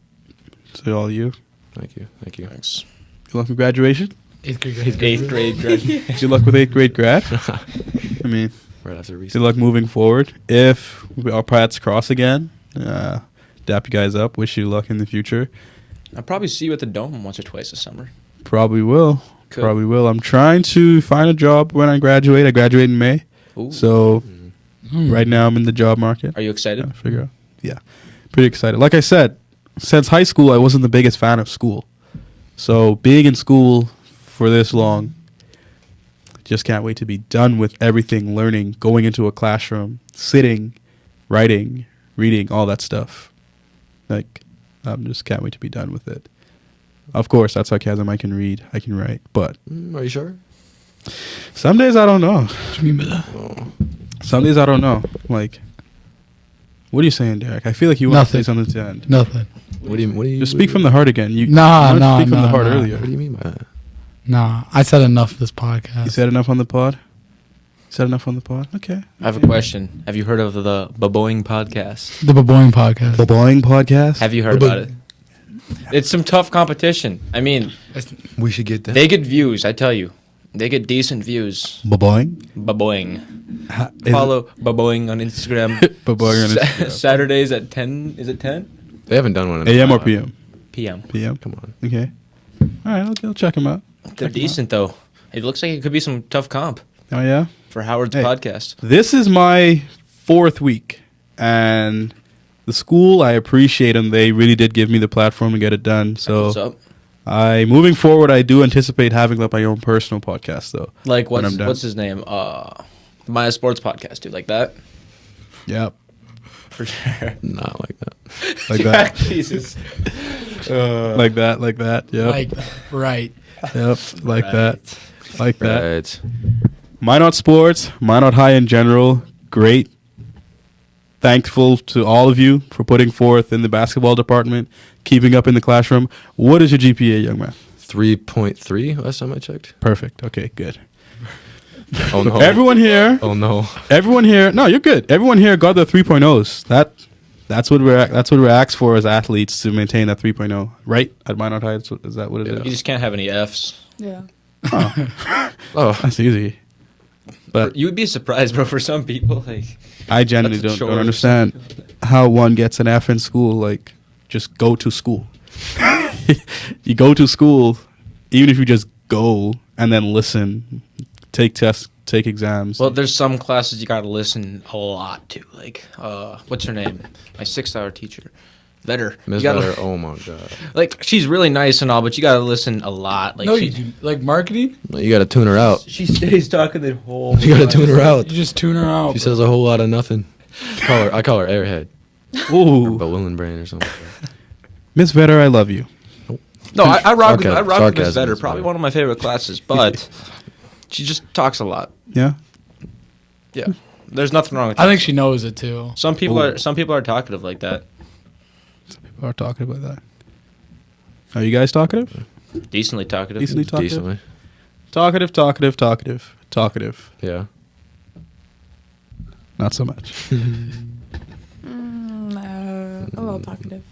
To all you. Thank you. Thank you. Thanks. Good luck with graduation. 8th grade. 8th grade graduation. Good luck with 8th grade grad. I mean, Right after good recess. luck moving forward. If our paths cross again, dap you guys up. Wish you luck in the future. I'll probably see you at the Dome once or twice this summer. Probably will. Cool. Probably will. I'm trying to find a job when I graduate. I graduate in May. Ooh. So Hmm. right now I'm in the job market. Are you excited? Trying to figure out. Yeah. Pretty excited. Like I said, since high school, I wasn't the biggest fan of school. So being in school for this long, just can't wait to be done with everything, learning, going into a classroom, sitting, writing, reading, all that stuff. Like, I'm just can't wait to be done with it. Of course, that's sarcasm. I can read, I can write, but Are you sure? some days I don't know. What do you mean by that? Oh. Some days I don't know. Like, What are you saying, Derek? I feel like you want to say Nothing. something to end. Nothing. What do you? Just speak from the heart again. You Nah, wanted to nah, speak from the nah, heart nah. earlier. What do you mean by that? Nah, I said enough this podcast. You said enough on the pod? Said enough on the pod? Okay. I have a question. Have you heard of the Baboing podcast? The Baboing podcast. The Boing podcast? Have you heard about it? It's some tough competition. I mean, We should get that. they get views, I tell you. They get decent views. Baboing? Baboing. Is Follow Baboing on Instagram. Baboing on Instagram. Saturdays at 10. Is it 10? They haven't done one in AM a or while. PM? PM. PM. Come on. Okay. All right, I'll check them out. They're decent, though. It looks like it could be some tough comp Oh, yeah? for Howard's Hey. podcast. This is my 4th week, and the school, I appreciate them. They really did give me the platform to get it done. What's So up? moving forward, I do anticipate having like my own personal podcast, though. Like, when I'm done. what's his name? Maya Sports Podcast, dude. Like that? Yep. For sure. Not like that. Like that. Jesus. Like that. Yep. Like, right. Yep. Like that. Like that. Right. Minot Sports, Minot High in general, great. Thankful to all of you for putting forth in the basketball department, keeping up in the classroom. What is your GPA, young man? 3.3 last time I checked. Perfect. Okay, good. Oh no. Everyone here, Oh no. no, you're good. Everyone here got their 3.0s. That's what we're asked for as athletes, to maintain that 3.0, right? At Minot High, is that what it You is? just can't have any Fs. Yeah. Oh. That's easy. But You would be surprised, bro, for some people. Like, I genuinely That's a don't chore. understand how one gets an F in school. Like, just go to school. You go to school, even if you just go and then listen, take tests, take exams. well, there's some classes you gotta listen a lot to. Like, what's her name? My 6th-hour teacher. Vetter. Ms. You gotta- Vetter, oh my god. Like, she's really nice and all, but you gotta listen a lot. Like, No, she, you do. Like marketing? You gotta tune her out. she stays talking the whole You gotta tune her You out. just tune her out. She says a whole lot of nothing. I call her Airhead. Or Ooh, Balloon Brain or something. Miss Vetter, I love you. No, I rock with Sarcasm. Miss Sarcasm Vetter. is Probably better. one of my favorite classes, but she just talks a lot. Yeah. Yeah, there's nothing wrong with that. I think she knows it too. Some people are talkative like that. People are talking about that. Are you guys talkative? Decently talkative. Decently talkative. Decently. Talkative. Yeah. Not so much. A little talkative.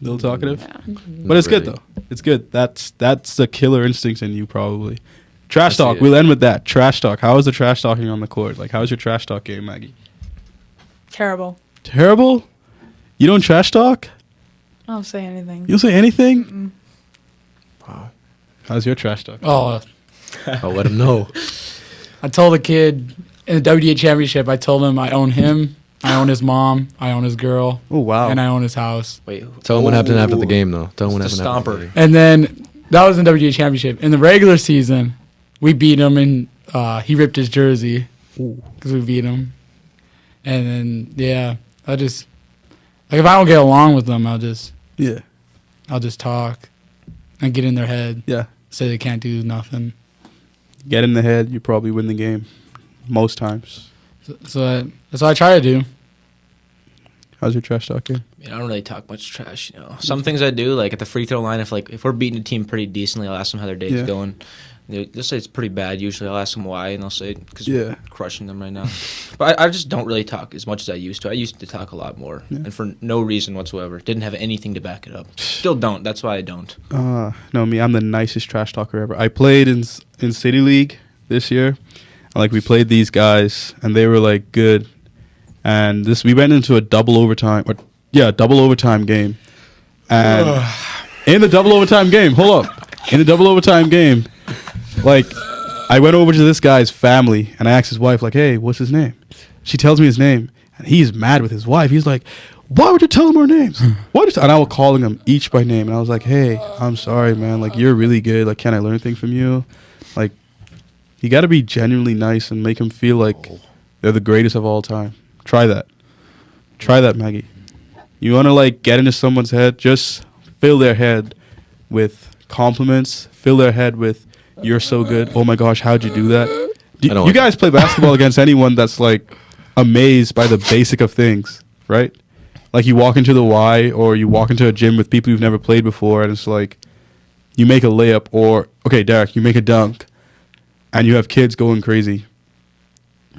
Little talkative. Yeah. But it's good Really. though. It's good. That's the killer instinct in you, probably. Trash I see talk. it. We'll end with that. Trash talk. How is the trash talking on the court? Like, how's your trash talk game, Maggie? Terrible. Terrible. You don't trash talk. I don't say anything. You don't say anything. Mm-mm. Wow. How's your trash talk? Oh, I'll let him know. I told the kid in the WDA championship, I told him I own him, I own his mom, I own his girl, Oh wow. and I own his house. Wait, Tell him what happened after the game, though. Tell him what It's a happened after the stomper. game. And then that was in the WDA championship. In the regular season, we beat him, and he ripped his jersey because we beat him. And then I just like if I don't get along with them, I'll just talk and get in their head, Yeah. say they can't do nothing. Get in the head. You probably win the game. Most times. So that's what I try to do. How's your trash talk game? I don't really talk much trash, you know. Some things I do, like at the free throw line, if we're beating a team pretty decently, I'll ask them how their day's Yeah. going. They'll say it's pretty bad. Usually, I'll ask them why, and they'll say because Yeah. we're crushing them right now. But I just don't really talk as much as I used to. I used to talk a lot more, Yeah. and for no reason whatsoever. Didn't have anything to back it up. Still don't. That's why I don't. No, me. I'm the nicest trash talker ever. I played in City League this year. Like we played these guys, and they were like good. And we went into a double overtime game. And in the double overtime game, like I went over to this guy's family and I asked his wife, like, "Hey, what's his name?" She tells me his name, and he's mad with his wife. He's like, "Why would you tell him our names?" And I was calling them each by name, and I was like, "Hey, I'm sorry, man. Like, you're really good. Like, can I learn anything from you?" Like, you got to be genuinely nice and make them feel like they're the greatest of all time. Try that, Maggie. You want to like get into someone's head, just fill their head with compliments. Fill their head with, "You're so good. Oh my gosh, how'd you do that?" You I don't want guys play basketball against anyone that's like amazed by the basic of things, right? Like you walk into the Y or you walk into a gym with people you've never played before, and it's like you make a layup or okay, Derek, you make a dunk, and you have kids going crazy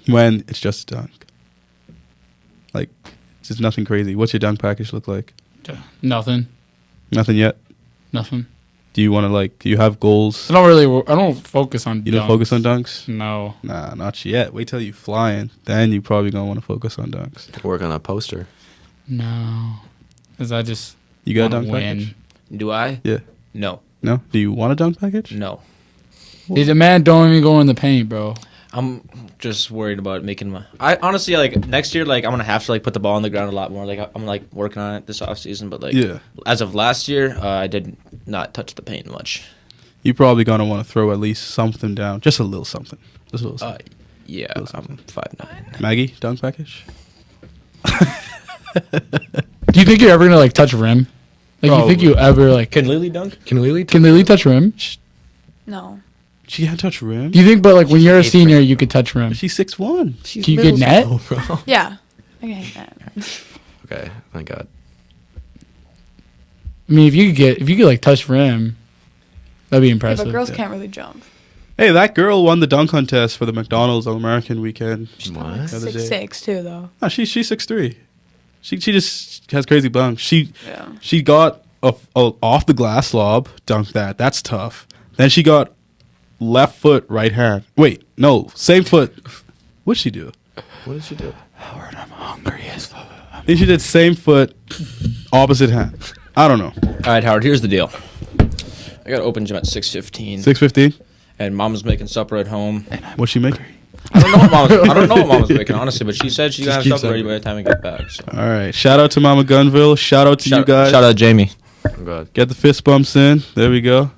when it's just a dunk. Like it's just nothing crazy. What's your dunk package look like? Nothing. Nothing yet. Nothing. Do you want to like? Do you have goals? I don't focus on. You don't focus on dunks? No. Nah, not yet. Wait till you flying. Then you probably gonna want to focus on dunks. Work on that poster. No. Because I just You got a wanna dunk package? Do I? Yeah. No. No? Do you want a dunk package? No. Dude, the man don't even go in the paint, bro. I'm just worried about making my. I honestly like next year. Like I'm gonna have to like put the ball on the ground a lot more. Like I'm like working on it this off season. But like as of last year, I did not touch the paint much. You probably gonna want to throw at least something down, just a little something. Just a little something. Yeah, I'm 5'9". Maggie, dunk package. Do you think you're ever gonna like touch rim? Like you think you ever like Can Lily dunk? Can Lily? can Lily touch rim? No. She can't touch rim. Do you think, but like when you're a senior, you could touch rim? She's 6'1". Can you get net? Bro. Yeah. Okay. that. Okay, thank God. I mean, if you could like touch rim, that'd be Yeah, impressive. but girls can't really jump. Hey, that girl won the dunk contest for the McDonald's All-American weekend. What? The other day. 6'6" too, though. No, she's 6'3". She just has crazy dunks. Yeah. She got a off the glass lob, dunked that. That's tough. Then she got left foot, right hand. Wait, no, same foot. What'd she do? What did she do? Howard, I'm hungry as fuck. Then she did same foot, opposite hand. I don't know. All right, Howard. Here's the deal. I got open gym at 6:15, 6:15. and Mom's making supper at home. What's she make? I don't know what Mom's making honestly, but she said she's gonna have keep supper ready supper. by the time we get back. So. All right. Shout out to Mama Gunville. Shout out to you guys. Shout out Jamie. I'm glad. Get the fist bumps in. There we go.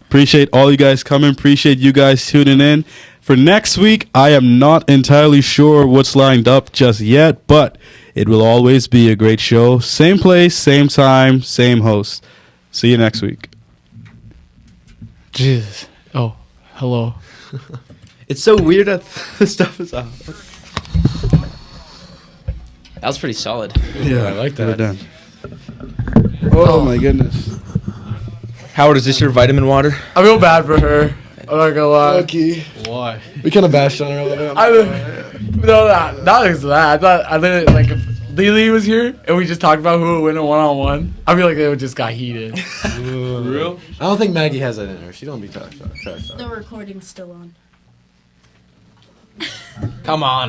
Appreciate all you guys coming. Appreciate you guys tuning in. For next week, I am not entirely sure what's lined up just yet, but it will always be a great show. Same place, same time, same host. See you next week. Jesus. Oh, hello. It's so weird that the stuff is off. That was pretty solid. Yeah, I like we're that. done. Oh my goodness. Howard, is this your vitamin water? I feel bad for her. I'm not gonna lie. Lucky. Why? We kind of bashed on her a little bit. No, not because of that. I thought like if Lily was here and we just talked about who would win a one-on-one, I feel like they would just got heated. Real? I don't think Maggie has that in her. She don't be trash talk. The recording's still on. Come on.